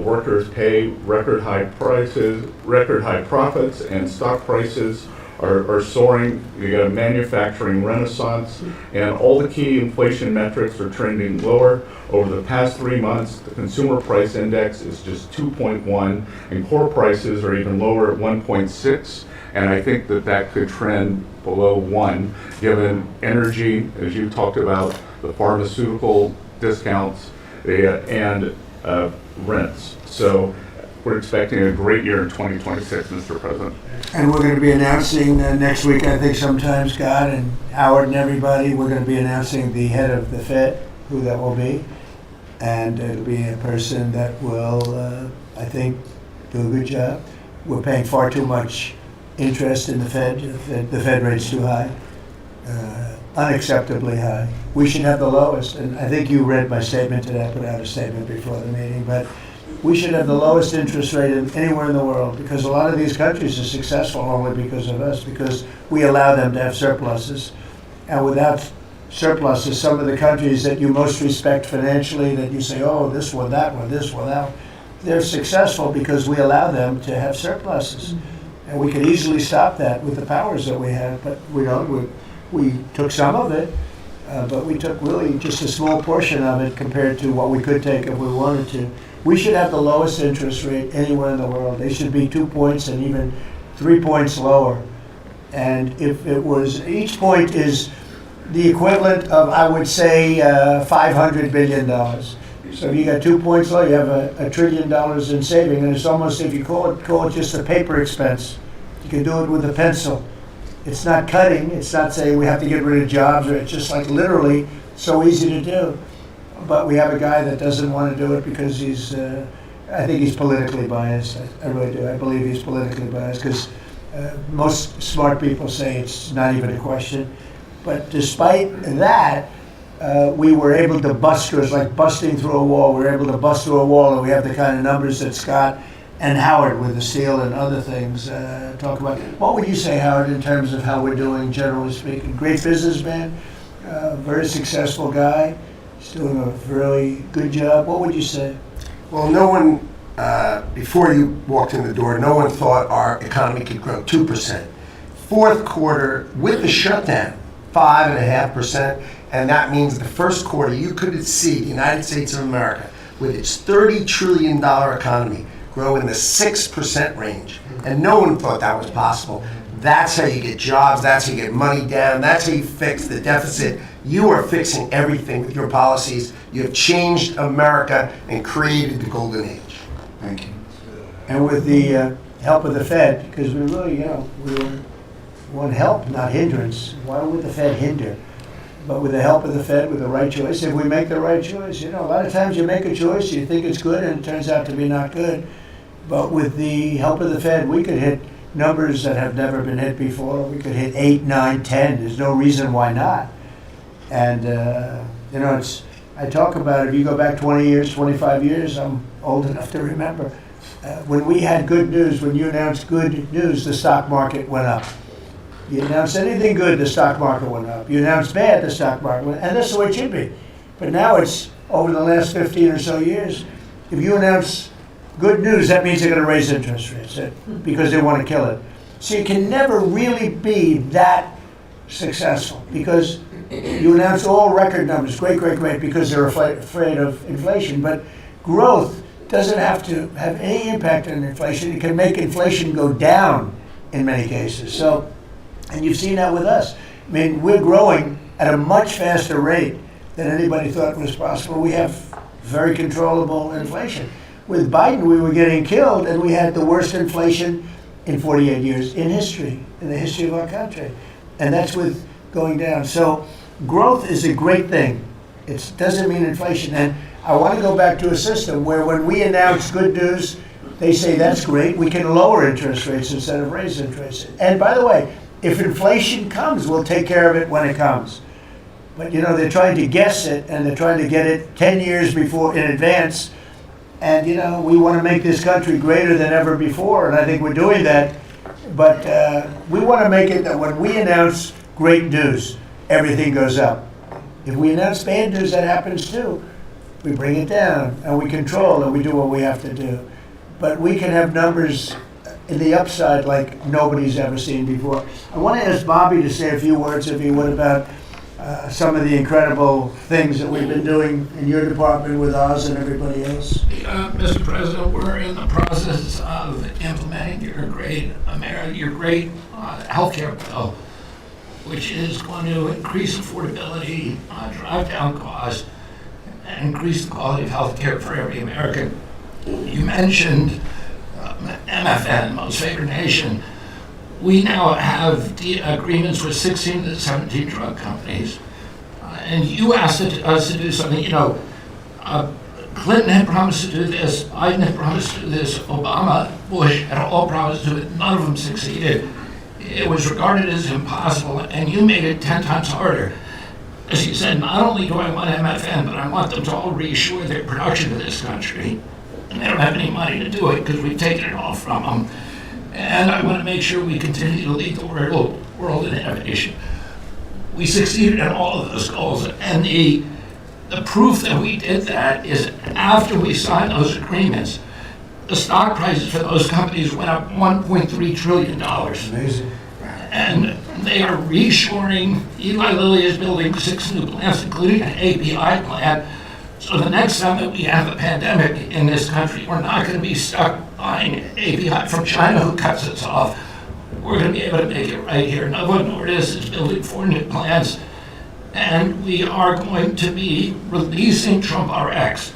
workers' pay, record high prices, record high profits, and stock prices are soaring. You got a manufacturing renaissance, and all the key inflation metrics are trending lower. Over the past 3 months, the consumer price index is just 2.1, and core prices are even lower at 1.6. And I think that could trend below 1, given energy, as you talked about, the pharmaceutical discounts, and rents. So we're expecting a great year in 2026, Mr. President. And we're going to be announcing next week, I think sometime, Scott and Howard and everybody, we're going to be announcing the head of the Fed, who that will be. And it'll be a person that will, I think, do a good job. We're paying far too much interest in the Fed. The Fed rate's too high, unacceptably high. We should have the lowest, and I think you read my statement today. I put out a statement before the meeting, but we should have the lowest interest rate anywhere in the world, because a lot of these countries are successful only because of us, because we allow them to have surpluses. And without surpluses, some of the countries that you most respect financially, that you say, oh, this one, that one, this one, that one, they're successful because we allow them to have surpluses. And we could easily stop that with the powers that we have, but we don't. We took some of it, but we took really just a small portion of it compared to what we could take if we wanted to. We should have the lowest interest rate anywhere in the world. They should be 2 points and even 3 points lower. And if it was, each point is the equivalent of, I would say, $500 billion. So if you got 2 points low, you have $1 trillion in saving, and it's almost, if you call it just a paper expense. You can do it with a pencil. It's not cutting. It's not saying we have to get rid of jobs, or it's just like literally so easy to do. But we have a guy that doesn't want to do it because he's, I think he's politically biased. I really do. I believe he's politically biased because most smart people say it's not even a question. But despite that, we were able to bust through. It's like busting through a wall. We were able to bust through a wall, and we have the kind of numbers that Scott and Howard with the steel and other things talk about. What would you say, Howard, in terms of how we're doing, generally speaking? Great businessman, very successful guy. He's doing a really good job. What would you say? Well, no one, before you walked in the door, no one thought our economy could grow 2%. Fourth quarter, with the shutdown, 5.5%, and that means the first quarter you could see the United States of America with its $30 trillion economy grow in the 6% range, and no one thought that was possible. That's how you get jobs, that's how you get money down, that's how you fix the deficit. You are fixing everything with your policies. You have changed America and created the golden age. Thank you. And with the help of the Fed, because we really, we want help, not hindrance. Why would the Fed hinder? But with the help of the Fed, with the right choice, if we make the right choice, a lot of times you make a choice, you think it's good, and it turns out to be not good. But with the help of the Fed, we could hit numbers that have never been hit before. We could hit 8, 9, 10. There's no reason why not. And, I talk about, if you go back 20 years, 25 years, I'm old enough to remember. When we had good news, when you announced good news, the stock market went up. You announce anything good, the stock market went up. You announce bad, the stock market went up. And that's the way it should be. But now it's, over the last 15 or so years, if you announce good news, that means they're going to raise interest rates because they want to kill it. So you can never really be that successful because you announce all record numbers, great, because they're afraid of inflation. But growth doesn't have to have any impact on inflation. It can make inflation go down in many cases. So, and you've seen that with us. I mean, we're growing at a much faster rate than anybody thought was possible. We have very controllable inflation. With Biden, we were getting killed, and we had the worst inflation in 48 years in history, in the history of our country. And that's with going down. So growth is a great thing. It doesn't mean inflation. And I want to go back to a system where when we announce good news, they say that's great. We can lower interest rates instead of raise interest rates. And by the way, if inflation comes, we'll take care of it when it comes. But you know, they're trying to guess it, and they're trying to get it 10 years before in advance. And you know, we want to make this country greater than ever before, and I think we're doing that. But we want to make it that when we announce great news, everything goes up. If we announce bad news, that happens too. We bring it down, and we control, and we do what we have to do. But we can have numbers in the upside like nobody's ever seen before. I want to ask Bobby to say a few words, if he would, about some of the incredible things that we've been doing in your department with Oz and everybody else. Mr. President, we're in the process of implementing your great healthcare bill, which is going to increase affordability, drive down costs, and increase the quality of healthcare for every American. You mentioned MFN, Most Favored Nation. We now have agreements with 16 to 17 drug companies. And you asked us to do something. You know, Clinton had promised to do this, Biden had promised to do this, Obama, Bush had all promised to do it. None of them succeeded. It was regarded as impossible, and you made it 10 times harder. As you said, not only do I want MFN, but I want them to all reassure their production to this country. And they don't have any money to do it because we've taken it all from them. And I want to make sure we continue to lead the world in innovation. We succeeded in all of those goals, and the proof that we did that is after we signed those agreements, the stock prices for those companies went up $1.3 trillion. Amazing. And they are reshoring. Eli Lilly is building 6 new plants, including an API plant. So the next time that we have a pandemic in this country, we're not going to be stuck buying API from China, who cuts us off. We're going to be able to make it right here. Novo Nordisk is building 4 new plants, and we are going to be releasing Trump RX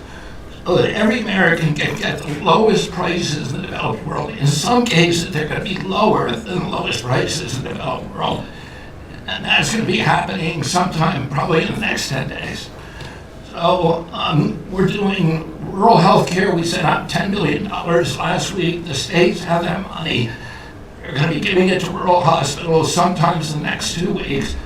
so that every American can get the lowest prices in the developed world. In some cases, they're going to be lower than the lowest prices in the developed world. And that's going to be happening sometime probably in the next 10 days. So we're doing rural health care. We sent out $10 billion last week. The states have that money. They're going to be giving it to rural hospitals sometimes in the next 2 weeks.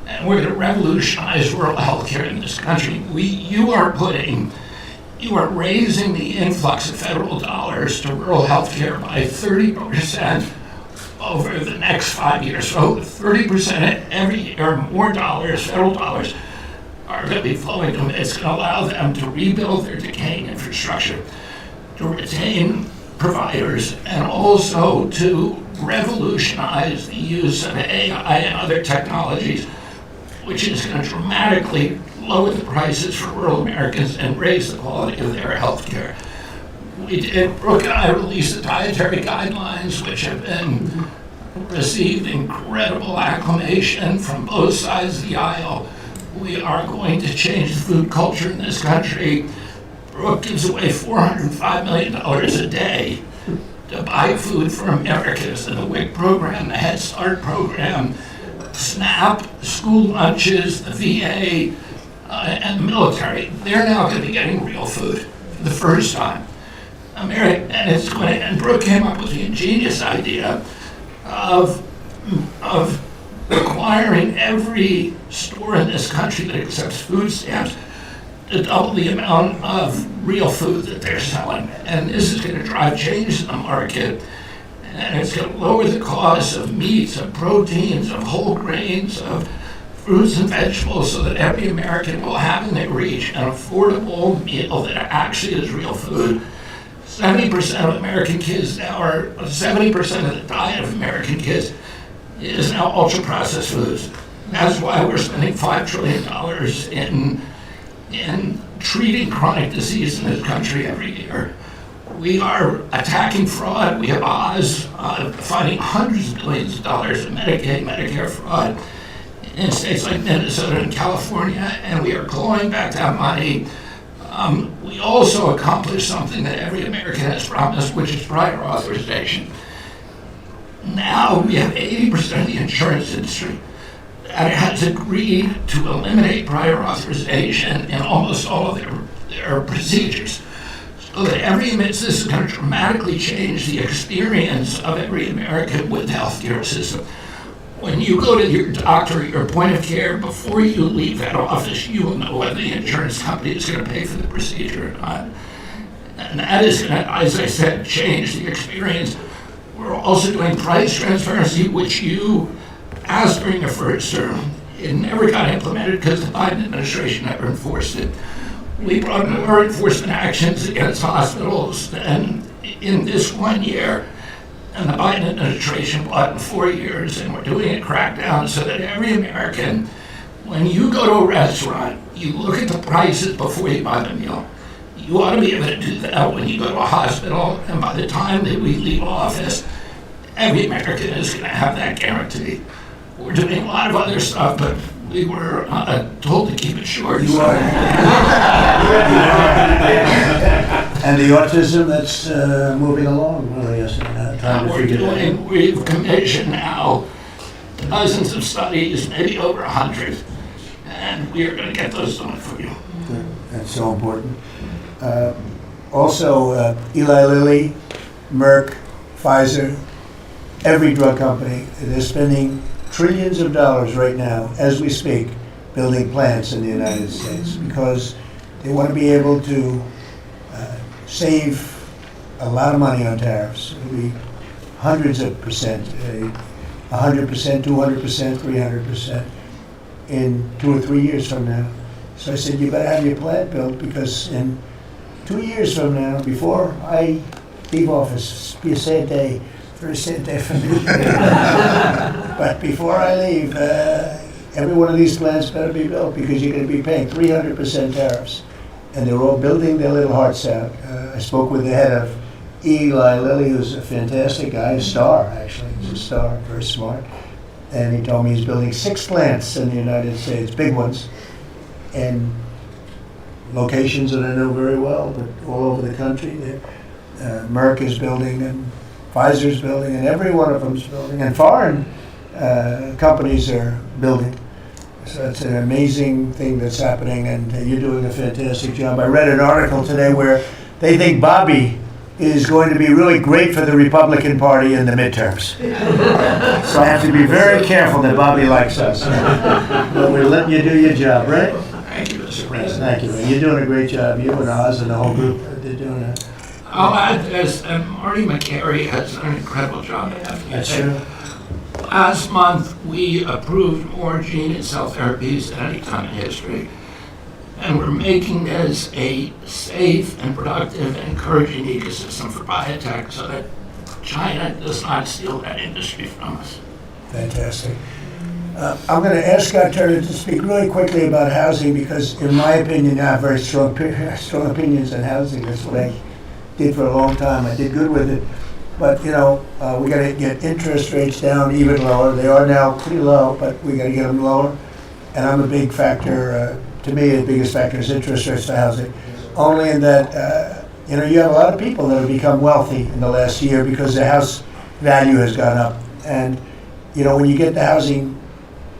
And we're going to revolutionize rural health care in this country. You are raising the influx of federal dollars to rural health care by 30% over the next 5 years. So 30% every year, more dollars, federal dollars, are going to be flowing to them. It's going to allow them to rebuild their decaying infrastructure, to retain providers, and also to revolutionize the use of AI and other technologies, which is going to dramatically lower the prices for rural Americans and raise the quality of their health care. Brooke and I released the dietary guidelines, which have been received incredible acclamation from both sides of the aisle. We are going to change the food culture in this country. Brooke gives away $405 million a day to buy food for Americans in the WIC program, the Head Start program, SNAP, school lunches, the VA, and the military. They're now going to be getting real food for the first time. And Brooke came up with the ingenious idea of requiring every store in this country that accepts food stamps to double the amount of real food that they're selling. And this is going to drive change in the market. and it's going to lower the cost of meats, of proteins, of whole grains, of fruits and vegetables, so that every American will have in their reach an affordable meal that actually is real food. 70% of American kids now are, 70% of the diet of American kids is now ultra-processed foods. That's why we're spending $5 trillion in treating chronic disease in this country every year. We are attacking fraud. We have Oz finding hundreds of billions of dollars in Medicaid, Medicare fraud in states like Minnesota and California, and we are clawing back that money. We also accomplished something that every American has promised, which is prior authorization. Now we have 80% of the insurance industry that has agreed to eliminate prior authorization in almost all of their procedures. So that this is going to dramatically change the experience of every American with the healthcare system. When you go to your doctor, your point of care, before you leave that office, you will know whether the insurance company is going to pay for the procedure or not. And that is going to, as I said, change the experience. We're also doing price transparency, which you asked during your first term. It never got implemented because the Biden administration never enforced it. We brought more enforcement actions against hospitals than in this 1 year, and the Biden administration brought in 4 years, and we're doing a crackdown so that every American, when you go to a restaurant, you look at the prices before you buy the meal. You ought to be able to do that when you go to a hospital, and by the time that we leave office, every American is going to have that guarantee. We're doing a lot of other stuff, but we were told to keep it short. You are. And the autism that's moving along, really, is trying to figure it out. We've commissioned now dozens of studies, maybe over 100, and we are going to get those done for you. Good. That's so important. Also, Eli Lilly, Merck, Pfizer, every drug company, they're spending trillions of dollars right now, as we speak, building plants in the United States because they want to be able to save a lot of money on tariffs. It'll be hundreds of percent, 100%, 200%, 300% in 2 or 3 years from now. So I said, you better have your plant built because in 2 years from now, before I leave office, it'll be a sad day. Very sad day for me. But before I leave, every one of these plants better be built because you're going to be paying 300% tariffs. And they're all building their little hearts out. I spoke with the head of Eli Lilly, who's a fantastic guy, a star actually. He's a star, very smart. And he told me he's building 6 plants in the United States, big ones, and locations that I know very well, but all over the country. Merck is building, and Pfizer's building, and every one of them's building, and foreign companies are building. So it's an amazing thing that's happening, and you're doing a fantastic job. I read an article today where they think Bobby is going to be really great for the Republican Party in the midterms. So I have to be very careful that Bobby likes us. But we're letting you do your job, right? Thank you, Mr. President. Thank you. You're doing a great job. You and Oz and the whole group, they're doing a... I'll add this, and Marty McCary has done an incredible job at FDA. That's true. Last month, we approved more gene and cell therapies than any time in history. And we're making this a safe and productive and encouraging ecosystem for biotech so that China does not steal that industry from us. Fantastic. I'm going to ask Scott Turner to speak really quickly about housing because, in my opinion, I have very strong opinions on housing. That's what I did for a long time. I did good with it. But, you know, we got to get interest rates down even lower. They are now pretty low, but we got to get them lower. And I'm a big factor, to me, the biggest factor is interest rates for housing. Only in that, you know, you have a lot of people that have become wealthy in the last year because their house value has gone up. And, you know, when you get the housing,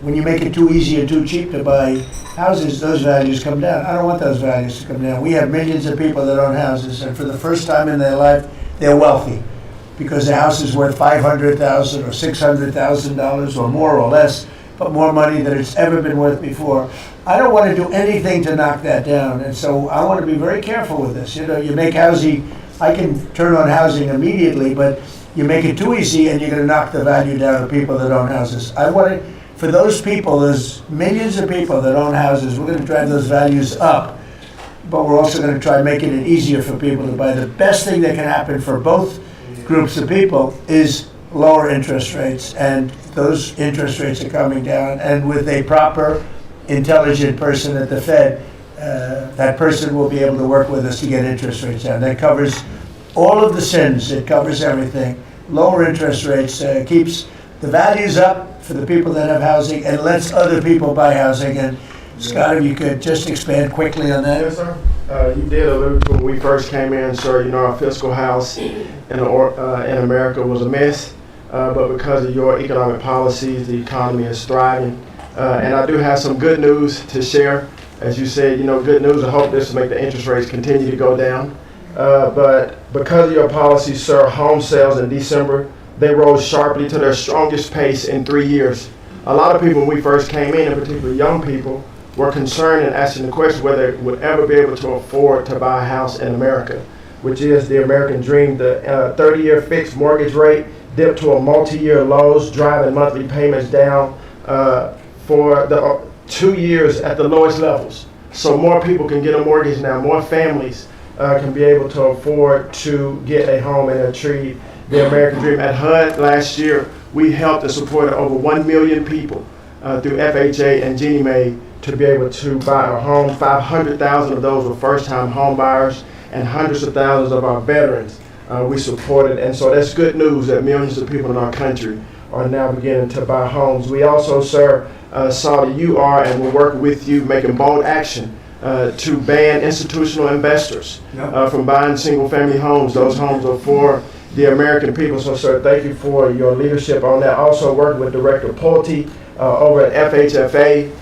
when you make it too easy or too cheap to buy houses, those values come down. I don't want those values to come down. We have millions of people that own houses, and for the first time in their life, they're wealthy because the house is worth $500,000 or $600,000 or more or less, but more money than it's ever been worth before. I don't want to do anything to knock that down, and so I want to be very careful with this. You know, you make housing, I can turn on housing immediately, but you make it too easy and you're going to knock the value down of people that own houses. I want to, for those people, there's millions of people that own houses, we're going to drive those values up, but we're also going to try making it easier for people to buy. The best thing that can happen for both groups of people is lower interest rates, and those interest rates are coming down, and with a proper, intelligent person at the Fed, that person will be able to work with us to get interest rates down. That covers all of the sins. It covers everything. Lower interest rates keeps the values up for the people that have housing and lets other people buy housing. And Scott, if you could just expand quickly on that. Yes, sir. You did allude to when we first came in, sir. You know, our fiscal house in America was a mess, but because of your economic policies, the economy is thriving. And I do have some good news to share. As you said, you know, good news. I hope this will make the interest rates continue to go down. But because of your policies, sir, home sales in December, they rose sharply to their strongest pace in 3 years. A lot of people, when we first came in, and particularly young people, were concerned and asking the question whether they would ever be able to afford to buy a house in America, which is the American dream. The 30-year fixed mortgage rate dipped to a multi-year lows, driving monthly payments down for the 2 years at the lowest levels. So more people can get a mortgage now, more families can be able to afford to get a home and achieve the American dream. At HUD last year, we helped and supported over 1 million people through FHA and Ginnie Mae to be able to buy a home. 500,000 of those were first-time home buyers, and hundreds of thousands of our veterans we supported. And so that's good news that millions of people in our country are now beginning to buy homes. We also, sir, saw that you are, and we're working with you, making bold action to ban institutional investors from buying single-family homes. Those homes are for the American people. So, sir, thank you for your leadership on that. Also working with Director Pulte over at FHFA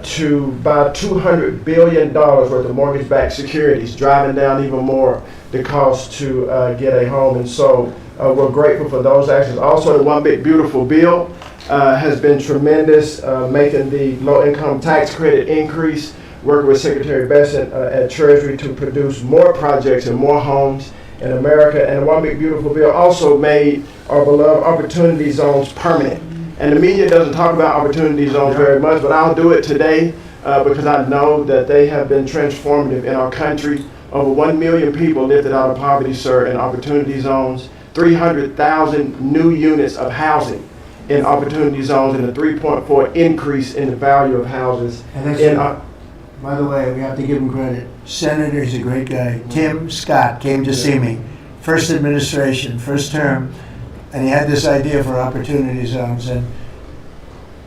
to buy $200 billion worth of mortgage-backed securities, driving down even more the cost to get a home. And so we're grateful for those actions. Also, the One Big Beautiful Bill has been tremendous, making the low-income tax credit increase, working with Secretary Bessent at Treasury to produce more projects and more homes in America. And the One Big Beautiful Bill also made our beloved opportunity zones permanent. And the media doesn't talk about opportunity zones very much, but I'll do it today because I know that they have been transformative in our country. Over 1 million people lifted out of poverty, sir, in opportunity zones, 300,000 new units of housing in opportunity zones, and a 3.4 increase in the value of houses. And by the way, we have to give him credit. Senator, he's a great guy. Tim Scott came to see me. First administration, first term, and he had this idea for opportunity zones. And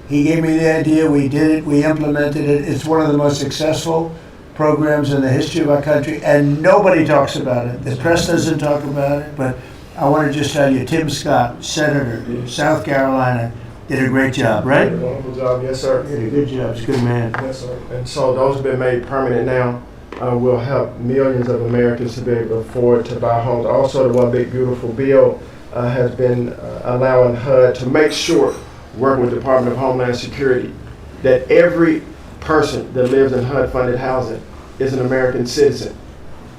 he gave me the idea, we did it, we implemented it. It's one of the most successful programs in the history of our country, and nobody talks about it. The press doesn't talk about it, but I want to just tell you, Tim Scott, Senator, South Carolina, did a great job, right? Did a wonderful job, yes, sir. Did a good job, he's a good man. Yes, sir. And so those have been made permanent now. Will help millions of Americans to be able to afford to buy homes. Also, the One Big Beautiful Bill has been allowing HUD to make sure, working with the Department of Homeland Security, that every person that lives in HUD-funded housing is an American citizen.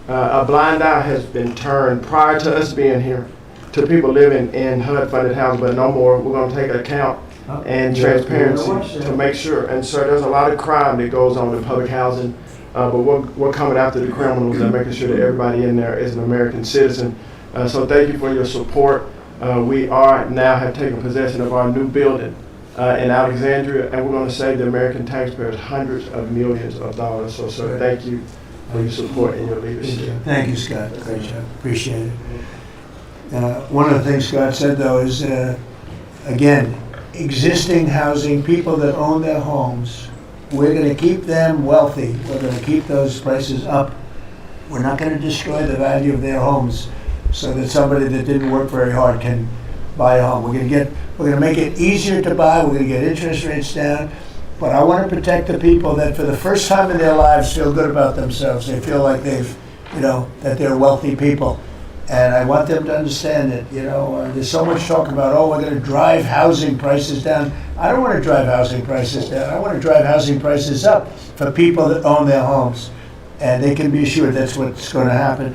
A blind eye has been turned prior to us being here to people living in HUD-funded housing, but no more. We're going to take account and transparency to make sure. And sir, there's a lot of crime that goes on in public housing, but we're coming after the criminals and making sure that everybody in there is an American citizen. So thank you for your support. We are now have taken possession of our new building in Alexandria, and we're going to save the American taxpayers hundreds of millions of dollars. So, sir, thank you for your support and your leadership. Thank you, Scott. Great job. Appreciate it. One of the things Scott said, though, is, again, existing housing, people that own their homes, we're going to keep them wealthy. We're going to keep those prices up. We're not going to destroy the value of their homes so that somebody that didn't work very hard can buy a home. We're going to make it easier to buy. We're going to get interest rates down. But I want to protect the people that for the first time in their lives feel good about themselves. They feel like they've, that they're wealthy people. And I want them to understand that, there's so much talk about, we're going to drive housing prices down. I don't want to drive housing prices down. I want to drive housing prices up for people that own their homes. And they can be assured that's what's going to happen.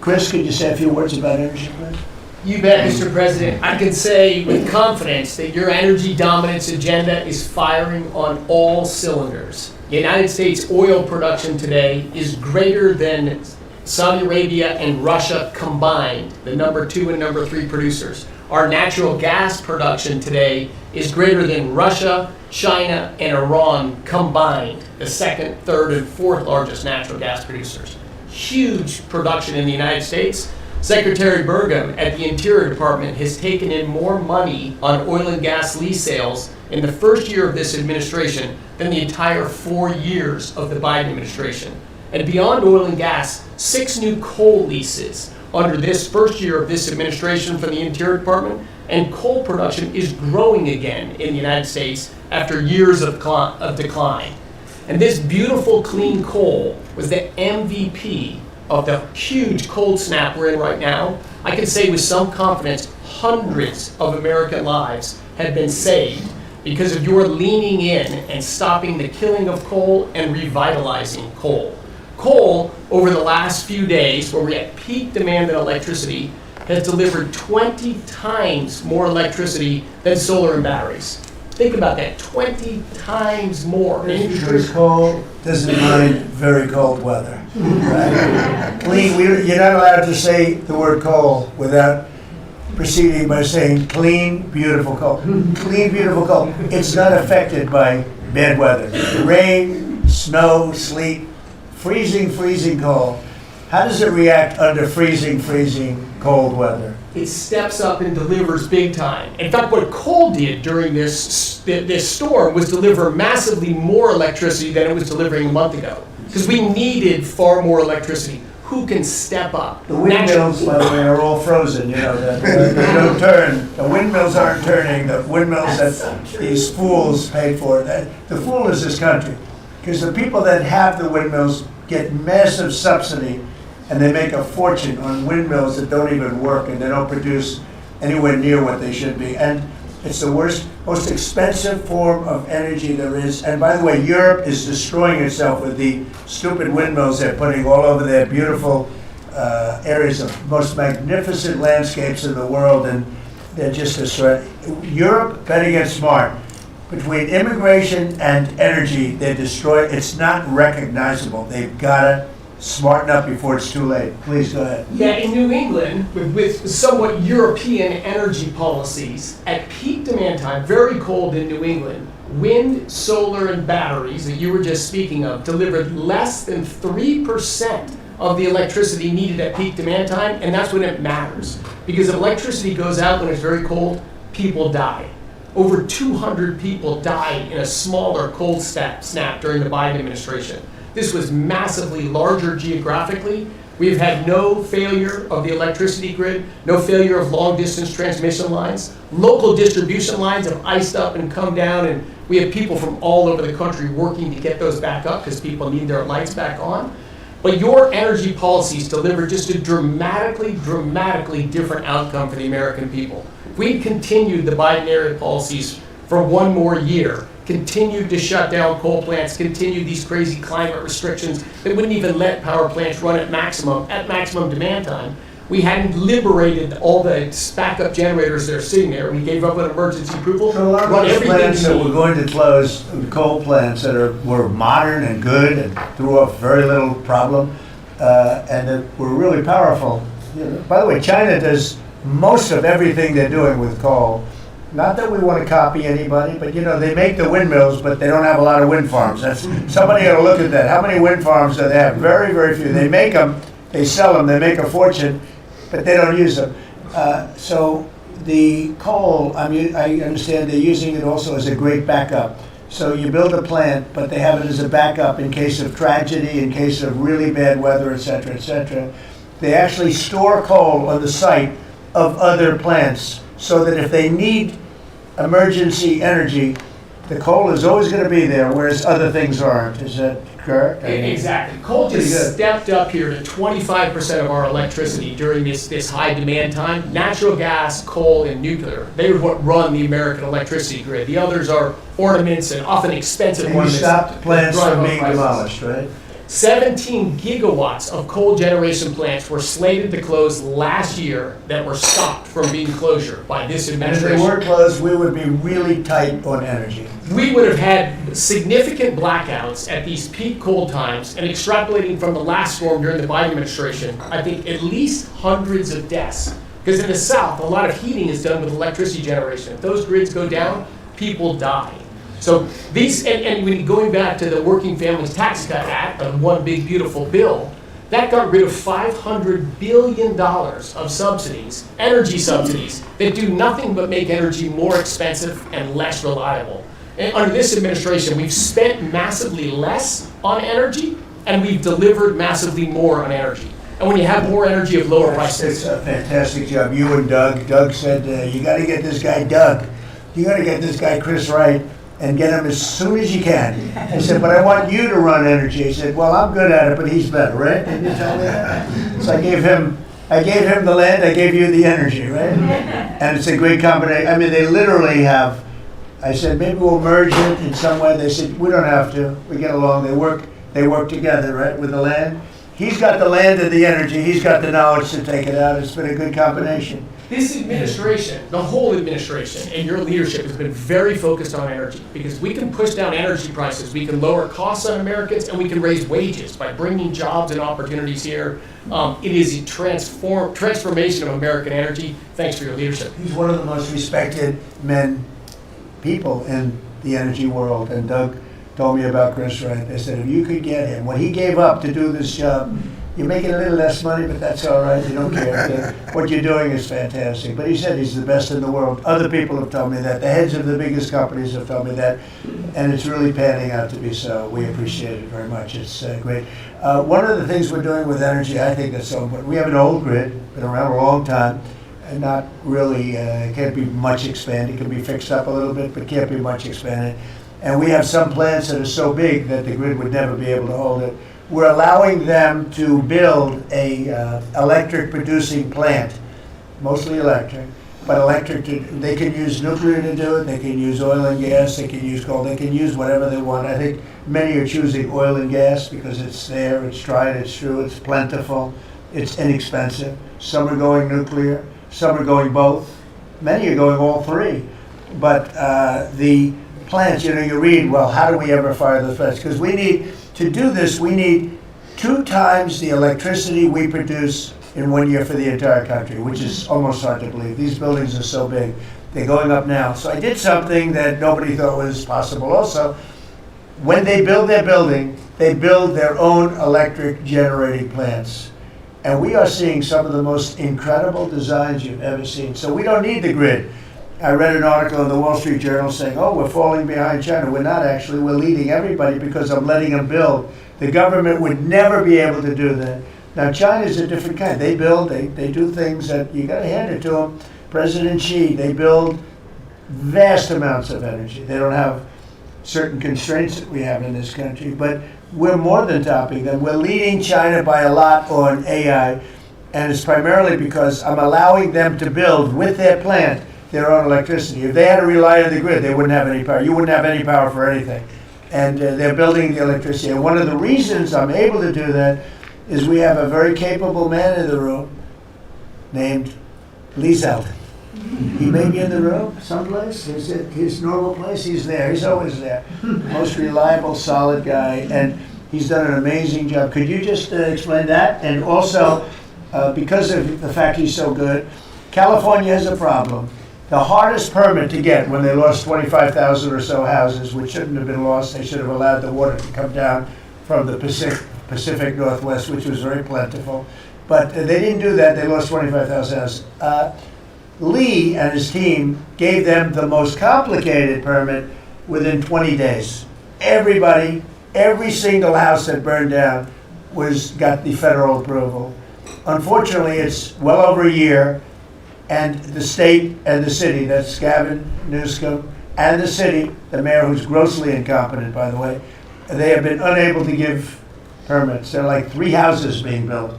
Chris, could you say a few words about energy, please? You bet, Mr. President. I can say with confidence that your energy dominance agenda is firing on all cylinders. The United States oil production today is greater than Saudi Arabia and Russia combined, the number 2 and number 3 producers. Our natural gas production today is greater than Russia, China, and Iran combined, the 2nd, 3rd, and 4th largest natural gas producers. Huge production in the United States. Secretary Burgum at the Interior Department has taken in more money on oil and gas lease sales in the first year of this administration than the entire 4 years of the Biden administration. And beyond oil and gas, 6 new coal leases under this first year of this administration from the Interior Department, and coal production is growing again in the United States after years of decline. And this beautiful clean coal was the MVP of the huge cold snap we're in right now. I can say with some confidence, hundreds of American lives have been saved because of your leaning in and stopping the killing of coal and revitalizing coal. Coal, over the last few days, where we're at peak demand in electricity, has delivered 20 times more electricity than solar and batteries. Think about that, 20 times more. Because coal doesn't mind very cold weather. Right? Clean, you're not allowed to say the word coal without proceeding by saying clean, beautiful coal. Clean, beautiful coal. It's not affected by bad weather. Rain, snow, sleet, freezing cold. How does it react under freezing cold weather? It steps up and delivers big time. In fact, what coal did during this storm was deliver massively more electricity than it was delivering a month ago. Because we needed far more electricity. Who can step up? The windmills, by the way, are all frozen, you know, they don't turn. The windmills aren't turning. The windmills that these fools paid for, the fool is this country. Because the people that have the windmills get massive subsidy, and they make a fortune on windmills that don't even work, and they don't produce anywhere near what they should be. And it's the worst, most expensive form of energy there is. And by the way, Europe is destroying itself with the stupid windmills they're putting all over their beautiful areas of most magnificent landscapes in the world, and they're just destroying. Europe better get smart. Between immigration and energy, they're destroyed. It's not recognizable. They've got to smarten up before it's too late. Please go ahead. Yeah, in New England, with somewhat European energy policies, at peak demand time, very cold in New England, wind, solar, and batteries that you were just speaking of delivered less than 3% of the electricity needed at peak demand time, and that's when it matters. Because if electricity goes out when it's very cold, people die. Over 200 people died in a smaller cold snap during the Biden administration. This was massively larger geographically. We've had no failure of the electricity grid, no failure of long-distance transmission lines. Local distribution lines have iced up and come down, and we have people from all over the country working to get those back up because people need their lights back on. But your energy policies deliver just a dramatically different outcome for the American people. If we continued the Biden-era policies for one more year, continued to shut down coal plants, continued these crazy climate restrictions that wouldn't even let power plants run at maximum demand time, we hadn't liberated all the backup generators that are sitting there. We gave up on emergency approval. So a lot of those plants that were going to close, coal plants that were modern and good and threw up very little problem, and that were really powerful. You know, by the way, China does most of everything they're doing with coal. Not that we want to copy anybody, but you know, they make the windmills, but they don't have a lot of wind farms. Somebody ought to look at that. How many wind farms do they have? Very, very few. They make them, they sell them, they make a fortune, but they don't use them. So the coal, I understand they're using it also as a great backup. So you build a plant, but they have it as a backup in case of tragedy, in case of really bad weather, et cetera, et cetera. They actually store coal on the site of other plants, so that if they need emergency energy, the coal is always going to be there, whereas other things aren't. Is that correct? Exactly. Coal just stepped up here to 25% of our electricity during this high demand time. Natural gas, coal, and nuclear, they are what run the American electricity grid. The others are ornaments and often expensive And you ornaments. stopped plants from being demolished, right? 17 gigawatts of coal generation plants were slated to close last year that were stopped from being closure by this And if administration. they were closed, we would be really tight on energy. We would have had significant blackouts at these peak cold times, and extrapolating from the last storm during the Biden administration, I think at least hundreds of deaths. Because in the South, a lot of heating is done with electricity generation. If those grids go down, people die. So these, and when going back to the Working Families Tax Cut Act, the one big beautiful bill, that got rid of $500 billion of subsidies, energy subsidies, that do nothing but make energy more expensive and less reliable. And under this administration, we've spent massively less on energy, and we've delivered massively more on energy. And when you have more energy of lower prices. It's a fantastic job. You and Doug. Doug said, you got to get this guy Doug. You got to get this guy Chris Wright and get him as soon as you can. I said, but I want you to run energy. He said, well, I'm good at it, but he's better, right? Didn't you tell me that? So I gave him the land, I gave you the energy, right? And it's a great combination. I mean, they literally have, I said, maybe we'll merge it in some way. They said, we don't have to. We get along. They work together, right, with the land. He's got the land and the energy. He's got the knowledge to take it out. It's been a good combination. This administration, the whole administration, and your leadership has been very focused on energy, because we can push down energy prices, we can lower costs on Americans, and we can raise wages by bringing jobs and opportunities here. It is a transformation of American energy. Thanks for your leadership. He's one of the most respected people in the energy world. And Doug told me about Chris Wright. They said, if you could get him, what he gave up to do this job, you're making a little less money, but that's all right. You don't care. What you're doing is fantastic. But he said he's the best in the world. Other people have told me that. The heads of the biggest companies have told me that. And it's really panning out to be so. We appreciate it very much. It's great. One of the things we're doing with energy, I think that's so important. We have an old grid, been around a long time, and not really, can't be much expanded. It can be fixed up a little bit, but can't be much expanded. And we have some plants that are so big that the grid would never be able to hold it. We're allowing them to build a electric producing plant, mostly electric, but they can use nuclear to do it, they can use oil and gas, they can use coal, they can use whatever they want. I think many are choosing oil and gas because it's there, it's tried, it's true, it's plentiful, it's inexpensive. Some are going nuclear, some are going both. Many are going all three. But the plants, you read, well, how do we ever fire those plants? Because to do this, we need 2 times the electricity we produce in 1 year for the entire country, which is almost hard to believe. These buildings are so big. They're going up now. So I did something that nobody thought was possible also. When they build their building, they build their own electric generating plants. And we are seeing some of the most incredible designs you've ever seen. So we don't need the grid. I read an article in the Wall Street Journal saying, oh, we're falling behind China. We're not actually. We're leading everybody because I'm letting them build. The government would never be able to do that. Now, China's a different kind. They build, they do things that you got to hand it to them. President Xi, they build vast amounts of energy. They don't have certain constraints that we have in this country, but we're more than topping them. We're leading China by a lot on AI, and it's primarily because I'm allowing them to build with their plant their own electricity. If they had to rely on the grid, they wouldn't have any power. You wouldn't have any power for anything. And they're building the electricity. And one of the reasons I'm able to do that is we have a very capable man in the room named Lee Zeldin. He may be in the room someplace. He's at his normal place. He's there. He's always there. Most reliable, solid guy. And he's done an amazing job. Could you just explain that? And also, because of the fact he's so good, California has a problem. The hardest permit to get when they lost 25,000 or so houses, which shouldn't have been lost, they should have allowed the water to come down from the Pacific Northwest, which was very plentiful. But they didn't do that. They lost 25,000 houses. Lee and his team gave them the most complicated permit within 20 days. Everybody, every single house that burned down got the federal approval. Unfortunately, it's well over a year. And the state and the city, that's Gavin Newsom, and the city, the mayor who's grossly incompetent, by the way, they have been unable to give permits. There are like 3 houses being built.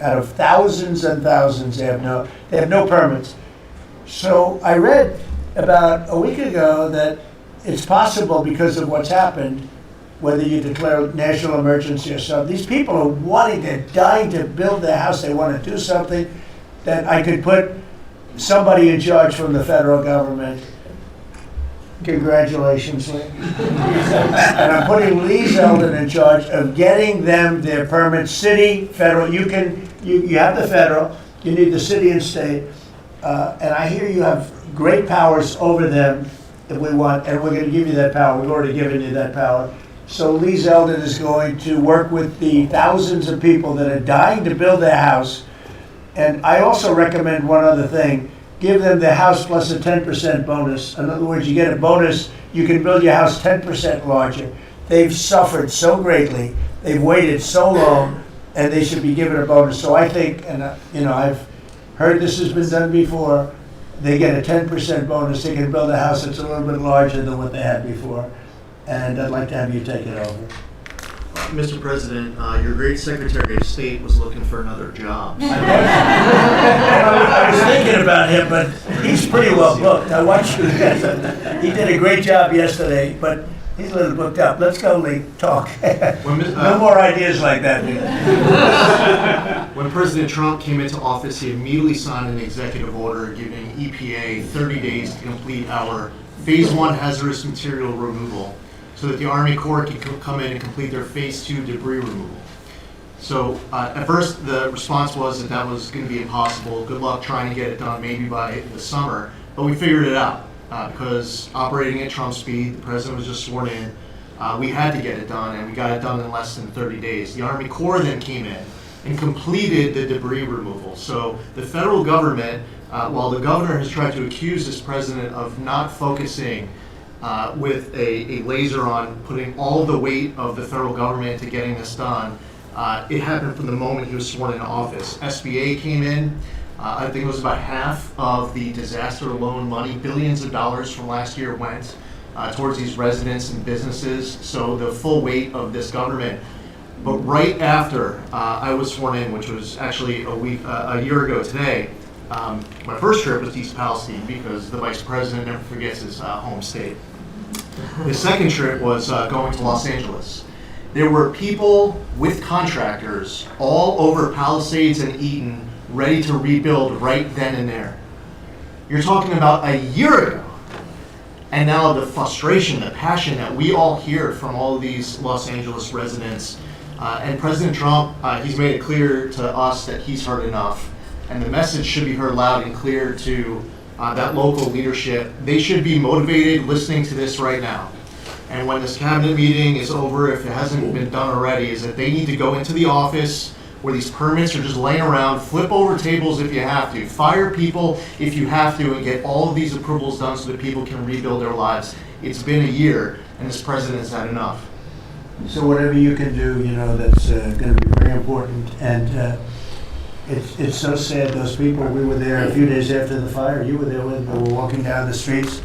Out of thousands and thousands, they have no permits. So I read about a week ago that it's possible because of what's happened whether you declare national emergency or something. These people are they're dying to build their house. They want to do something that I could put somebody in charge from the federal government. Congratulations, Lee. And I'm putting Lee Zeldin in charge of getting them their permits, city, federal. You have the federal, you need the city and state. And I hear you have great powers over them if we want, and we're going to give you that power. We've already given you that power. So Lee Zeldin is going to work with the thousands of people that are dying to build their house. And I also recommend one other thing. Give them the house plus a 10% bonus. In other words, you get a bonus, you can build your house 10% larger. They've suffered so greatly, they've waited so long, and they should be given a bonus. So I think, and I've heard this has been done before, they get a 10% bonus. They can build a house that's a little bit larger than what they had before. And I'd like to have you take it over. Mr. President, your great Secretary of State was looking for another job. I was thinking about him, but he's pretty well booked. I watched you. He did a great job yesterday, but he's a little booked up. Let's go, Lee. Talk. No more ideas like that, Lee. When President Trump came into office, he immediately signed an executive order giving EPA 30 days to complete our Phase 1 hazardous material removal, so that the Army Corps can come in and complete their Phase 2 debris removal. So at first the response was that was going to be impossible. Good luck trying to get it done maybe by the summer. But we figured it out because operating at Trump speed, the president was just sworn in. We had to get it done, and we got it done in less than 30 days. The Army Corps then came in and completed the debris removal. So the federal government, while the governor has tried to accuse this president of not focusing with a laser on putting all the weight of the federal government to getting this done, it happened from the moment he was sworn into office. SBA came in. I think it was about half of the disaster loan money, billions of dollars from last year went towards these residents and businesses. So the full weight of this government. But right after I was sworn in, which was actually a year ago today, my first trip was to East Palestine because the vice president never forgets his home state. The second trip was going to Los Angeles. There were people with contractors all over Palisades and Eaton ready to rebuild right then and there. You're talking about a year ago. And now the frustration, the passion that we all hear from all of these Los Angeles residents. And President Trump, he's made it clear to us that he's heard enough. And the message should be heard loud and clear to that local leadership. They should be motivated listening to this right now. And when this cabinet meeting is over, if it hasn't been done already, is that they need to go into the office where these permits are just laying around, flip over tables if you have to, fire people if you have to, and get all of these approvals done so that people can rebuild their lives. It's been a year, and this president has had enough. So whatever you can do, that's going to be very important. And it's so sad, those people, we were there a few days after the fire, you were there when they were walking down the streets.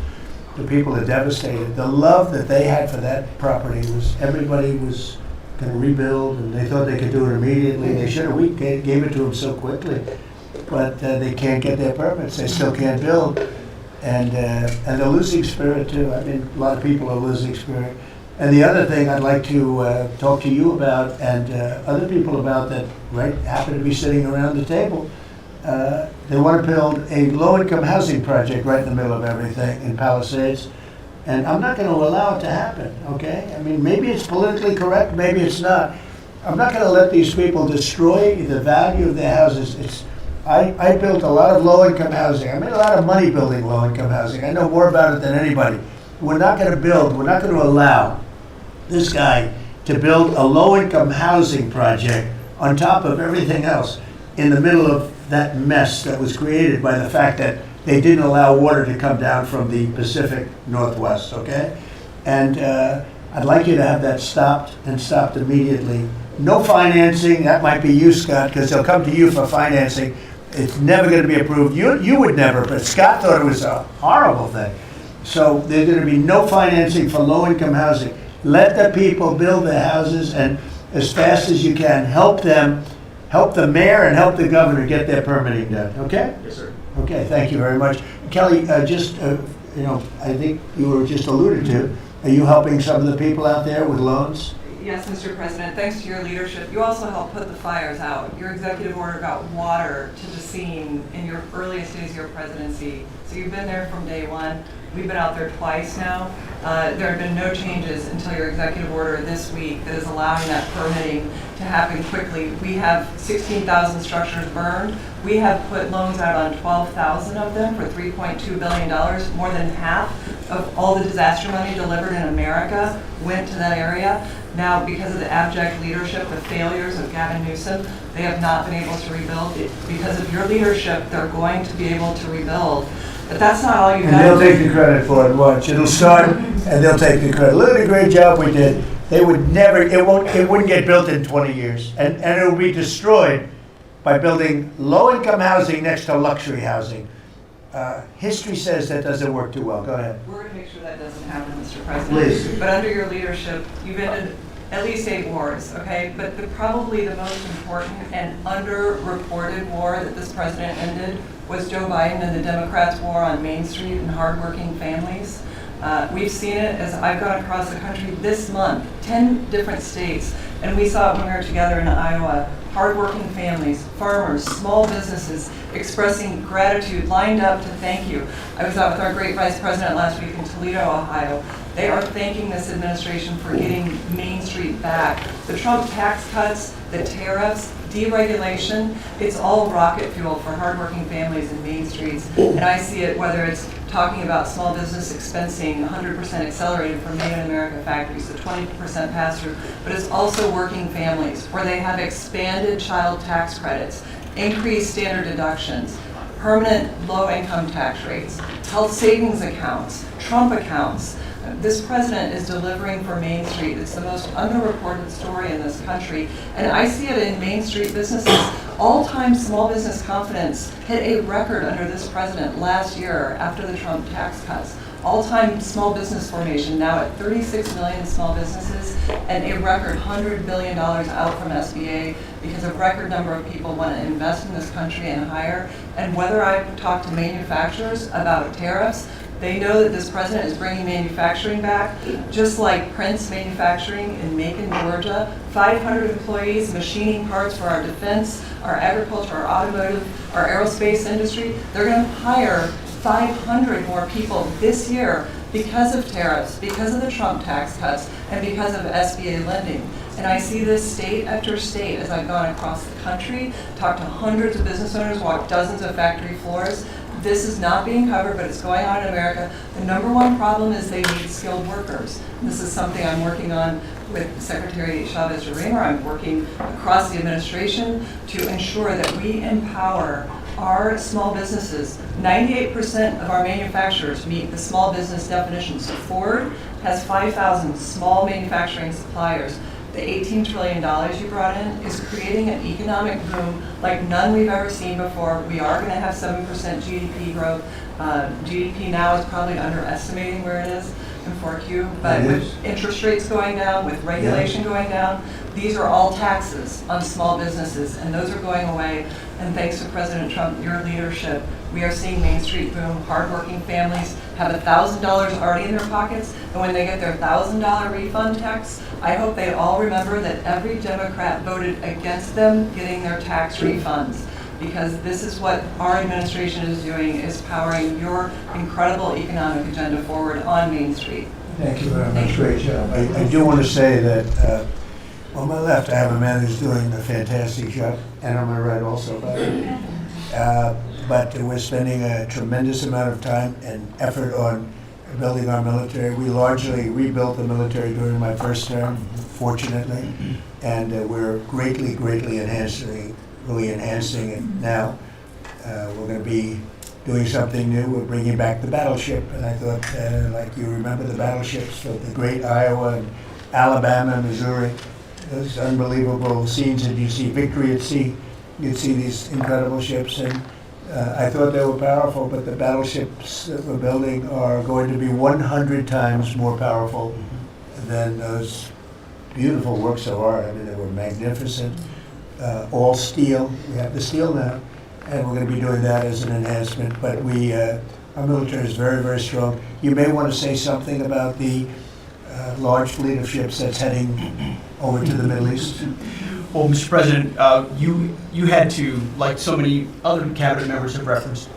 The people are devastated. The love that they had for that property was everybody was going to rebuild, and they thought they could do it immediately. They should have. We gave it to them so quickly, but they can't get their permits. They still can't build, and they're losing spirit too. I mean, a lot of people are losing spirit. And the other thing I'd like to talk to you about and other people about that happen to be sitting around the table. They want to build a low-income housing project right in the middle of everything in Palisades. And I'm not going to allow it to happen, okay? I mean, maybe it's politically correct, maybe it's not. I'm not going to let these people destroy the value of their houses. I built a lot of low-income housing. I made a lot of money building low-income housing. I know more about it than anybody. We're not going to allow this guy to build a low-income housing project on top of everything else in the middle of that mess that was created by the fact that they didn't allow water to come down from the Pacific Northwest, okay? And I'd like you to have that stopped and stopped immediately. No financing, that might be you, Scott, because they'll come to you for financing. It's never going to be approved. You would never, but Scott thought it was a horrible thing. So there's going to be no financing for low-income housing. Let the people build their houses, and as fast as you can, help them, help the mayor and help the governor get their permitting done, okay? Yes, sir. Okay, thank you very much. Kelly, I think you were just alluded to, Are you helping some of the people out there with loans? Yes, Mr. President, thanks to your leadership, you also helped put the fires out. Your executive order got water to the scene in your earliest days of your presidency. So you've been there from day one. We've been out there twice now. There have been no changes until your executive order this week that is allowing that permitting to happen quickly. We have 16,000 structures burned. We have put loans out on 12,000 of them for $3.2 billion. More than half of all the disaster money delivered in America went to that area. Now, because of the abject leadership, the failures of Gavin Newsom, they have not been able to rebuild. Because of your leadership, they're going to be able to rebuild. But that's not all you've And done. they'll take the credit for it, watch. It'll start, and they'll take the credit. Look at the great job we did. They would never, it wouldn't get built in 20 years. And it will be destroyed by building low-income housing next to luxury housing. History says that doesn't work too well. Go ahead. We're going to make sure that doesn't happen, Mr. President. Please. But under your leadership, you've ended at least 8 wars, okay? But probably the most important and underreported war that this president ended was Joe Biden and the Democrats' war on Main Street and hardworking families. We've seen it as I've gone across the country this month, 10 different states, and we saw it when we were together in Iowa. Hardworking families, farmers, small businesses expressing gratitude, lined up to thank you. I was out with our great vice president last week in Toledo, Ohio. They are thanking this administration for getting Main Street back. The Trump tax cuts, the tariffs, deregulation, it's all rocket fuel for hardworking families in Main Streets. And I see it whether it's talking about small business expensing 100% accelerated for Made in America factories, the 20% pass-through, but it's also working families where they have expanded child tax credits, increased standard deductions, permanent low-income tax rates, health savings accounts, Trump accounts. This president is delivering for Main Street. It's the most underreported story in this country. And I see it in Main Street businesses. All-time small business confidence hit a record under this president last year after the Trump tax cuts. All-time small business formation now at 36 million small businesses and a record $100 billion out from SBA because a record number of people want to invest in this country and hire. And whether I talk to manufacturers about tariffs, they know that this president is bringing manufacturing back, just like Prince Manufacturing in Macon, Georgia. 500 employees machining parts for our defense, our agriculture, our automotive, our aerospace industry. They're going to hire 500 more people this year because of tariffs, because of the Trump tax cuts, and because of SBA lending. And I see this state after state as I've gone across the country, talked to hundreds of business owners, walked dozens of factory floors. This is not being covered, but it's going on in America. The number one problem is they need skilled workers. This is something I'm working on with Secretary Chavez-Reimer. I'm working across the administration to ensure that we empower our small businesses. 98% of our manufacturers meet the small business definition. So Ford has 5,000 small manufacturing suppliers. The $18 trillion you brought in is creating an economic boom like none we've ever seen before. We are going to have 7% GDP growth. GDP now is probably underestimating where it is in 4Q, but with interest rates going down, with regulation going down, these are all taxes on small businesses, and those are going away. And thanks to President Trump, your leadership, we are seeing Main Street boom. Hardworking families have $1,000 already in their pockets, and when they get their $1,000 refund text, I hope they all remember that every Democrat voted against them getting their tax refunds, because this is what our administration is doing, is powering your incredible economic agenda forward on Main Street. Thank you very much. Great job. I do want to say that on my left, I have a man who's doing a fantastic job, and on my right also, by the way. But we're spending a tremendous amount of time and effort on building our military. We largely rebuilt the military during my first term, fortunately, and we're greatly enhancing it now. We're going to be doing something new. We're bringing back the battleship, and I thought, like you remember the battleships of the great Iowa and Alabama, Missouri, those unbelievable scenes that you see, Victory at Sea. You'd see these incredible ships, and I thought they were powerful, but the battleships that we're building are going to be 100 times more powerful than those beautiful works of art. I mean, they were magnificent. All steel. We have the steel now, and we're going to be doing that as an enhancement. But our military is very strong. You may want to say something about the large fleet of ships that's heading over to the Middle East. Well, Mr. President, you had to, like so many other cabinet members have referenced,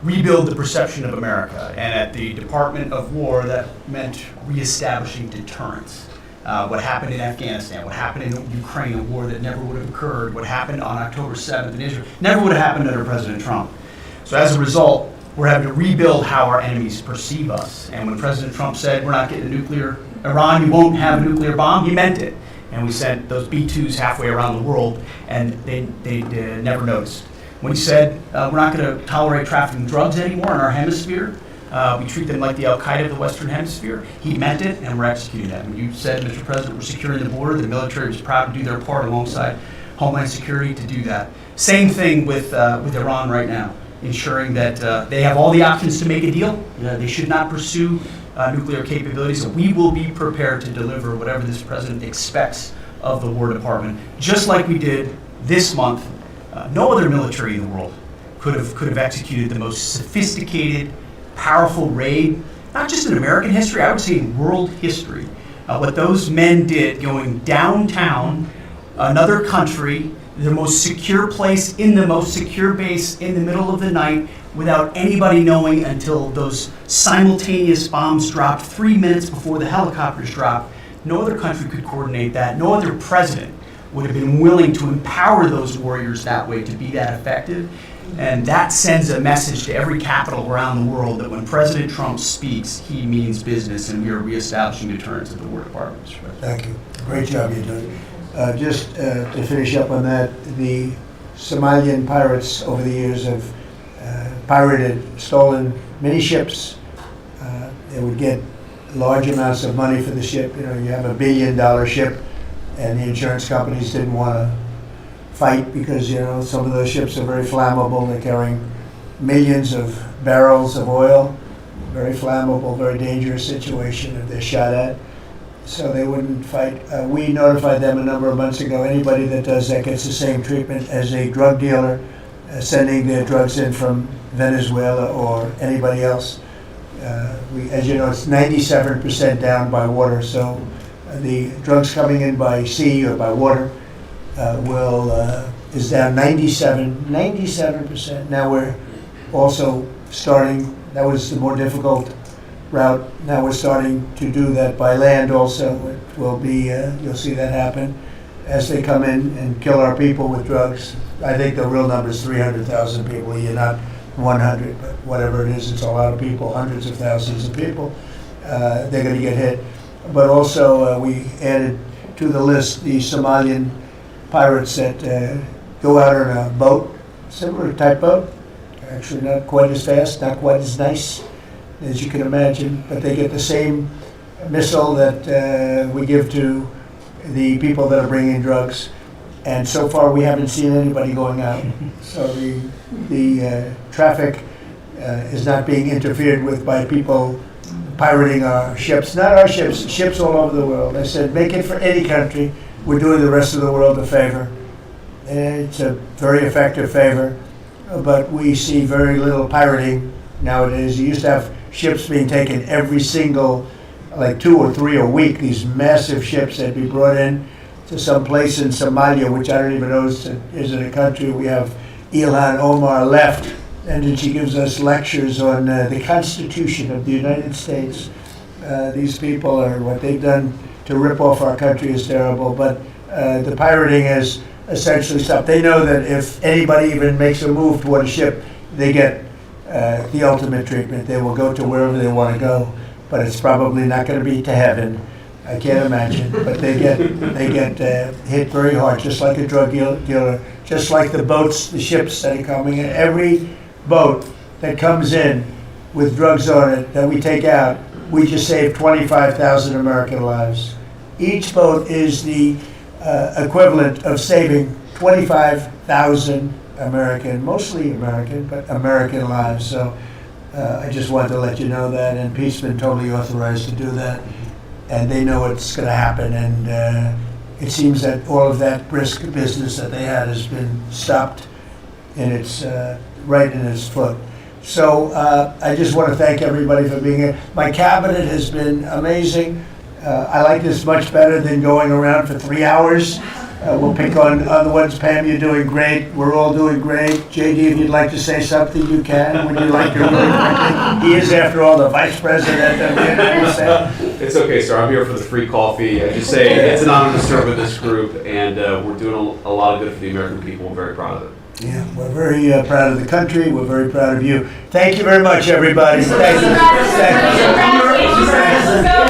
rebuild the perception of America. And at the Department of War, that meant reestablishing deterrence. What happened in Afghanistan, what happened in Ukraine, a war that never would have occurred, what happened on October 7th in Israel, never would have happened under President Trump. So as a result, we're having to rebuild how our enemies perceive us. And when President Trump said, we're not getting a nuclear, Iran, you won't have a nuclear bomb, he meant it. And we sent those B-2s halfway around the world, and they never noticed. When he said, we're not going to tolerate trafficking drugs anymore in our hemisphere, we treat them like the Al-Qaeda of the Western Hemisphere, he meant it, and we're executing that. When you said, Mr. President, we're securing the border, the military was proud to do their part alongside Homeland Security to do that. Same thing with Iran right now, ensuring that they have all the options to make a deal. They should not pursue nuclear capabilities, and we will be prepared to deliver whatever this president expects of the War Department, just like we did this month. No other military in the world could have executed the most sophisticated, powerful raid, not just in American history, I would say in world history. What those men did, going downtown, another country, the most secure place in the most secure base in the middle of the night, without anybody knowing until those simultaneous bombs dropped 3 minutes before the helicopters dropped. No other country could coordinate that. No other president would have been willing to empower those warriors that way to be that effective. And that sends a message to every capital around the world that when President Trump speaks, he means business, and we are reestablishing deterrence at the War Department. Thank you. Great job you're doing. Just to finish up on that, the Somalian pirates over the years have pirated, stolen many ships. They would get large amounts of money for the ship. You have $1 billion ship, and the insurance companies didn't want to fight because, some of those ships are very flammable. They're carrying millions of barrels of oil. Very flammable, very dangerous situation if they're shot at. So they wouldn't fight. We notified them a number of months ago. Anybody that does that gets the same treatment as a drug dealer sending their drugs in from Venezuela or anybody else. As you know, it's 97% down by water. So the drugs coming in by sea or by water is down 97%. Now we're also starting. That was the more difficult route. Now we're starting to do that by land also. It will be, you'll see that happen as they come in and kill our people with drugs. I think the real number is 300,000 people a year, not 100, but whatever it is, it's a lot of people, hundreds of thousands of people. They're going to get hit. But also we added to the list the Somalian pirates that go out on a boat, similar type boat, actually not quite as fast, not quite as nice as you can imagine, but they get the same missile that we give to the people that are bringing drugs. And so far we haven't seen anybody going out. So the traffic is not being interfered with by people pirating our ships. Not our ships, ships all over the world. I said, make it for any country. We're doing the rest of the world a favor. And it's a very effective favor, but we see very little pirating nowadays. You used to have ships being taken every single, like 2 or 3 a week, these massive ships that be brought in to some place in Somalia, which I don't even know is in a country. We have Ilhan Omar left, and then she gives us lectures on the Constitution of the United States. These people are, what they've done to rip off our country is terrible, but the pirating has essentially stopped. They know that if anybody even makes a move toward a ship, they get the ultimate treatment. They will go to wherever they want to go, but it's probably not going to be to heaven. I can't imagine, but they get hit very hard, just like a drug dealer, just like the boats, the ships that are coming in. Every boat that comes in with drugs on it that we take out, we just saved 25,000 American lives. Each boat is the equivalent of saving 25,000 American, mostly American, but American lives. So I just wanted to let you know that, and Pete's been totally authorized to do that. And they know it's going to happen, and it seems that all of that brisk business that they had has been stopped in its right in its foot. So I just want to thank everybody for being here. My cabinet has been amazing. I like this much better than going around for 3 hours. We'll pick on the ones. Pam, you're doing great. We're all doing great. JD, if you'd like to say something, you can. Would you like to really quickly? He is, after all, the vice president of the United States. It's okay, sir. I'm here for the free coffee. I just say it's an honor to serve with this group, and we're doing a lot of good for the American people. I'm very proud of it. Yeah, we're very proud of the country. We're very proud of you. Thank you very much, everybody. Thank you. Thank you.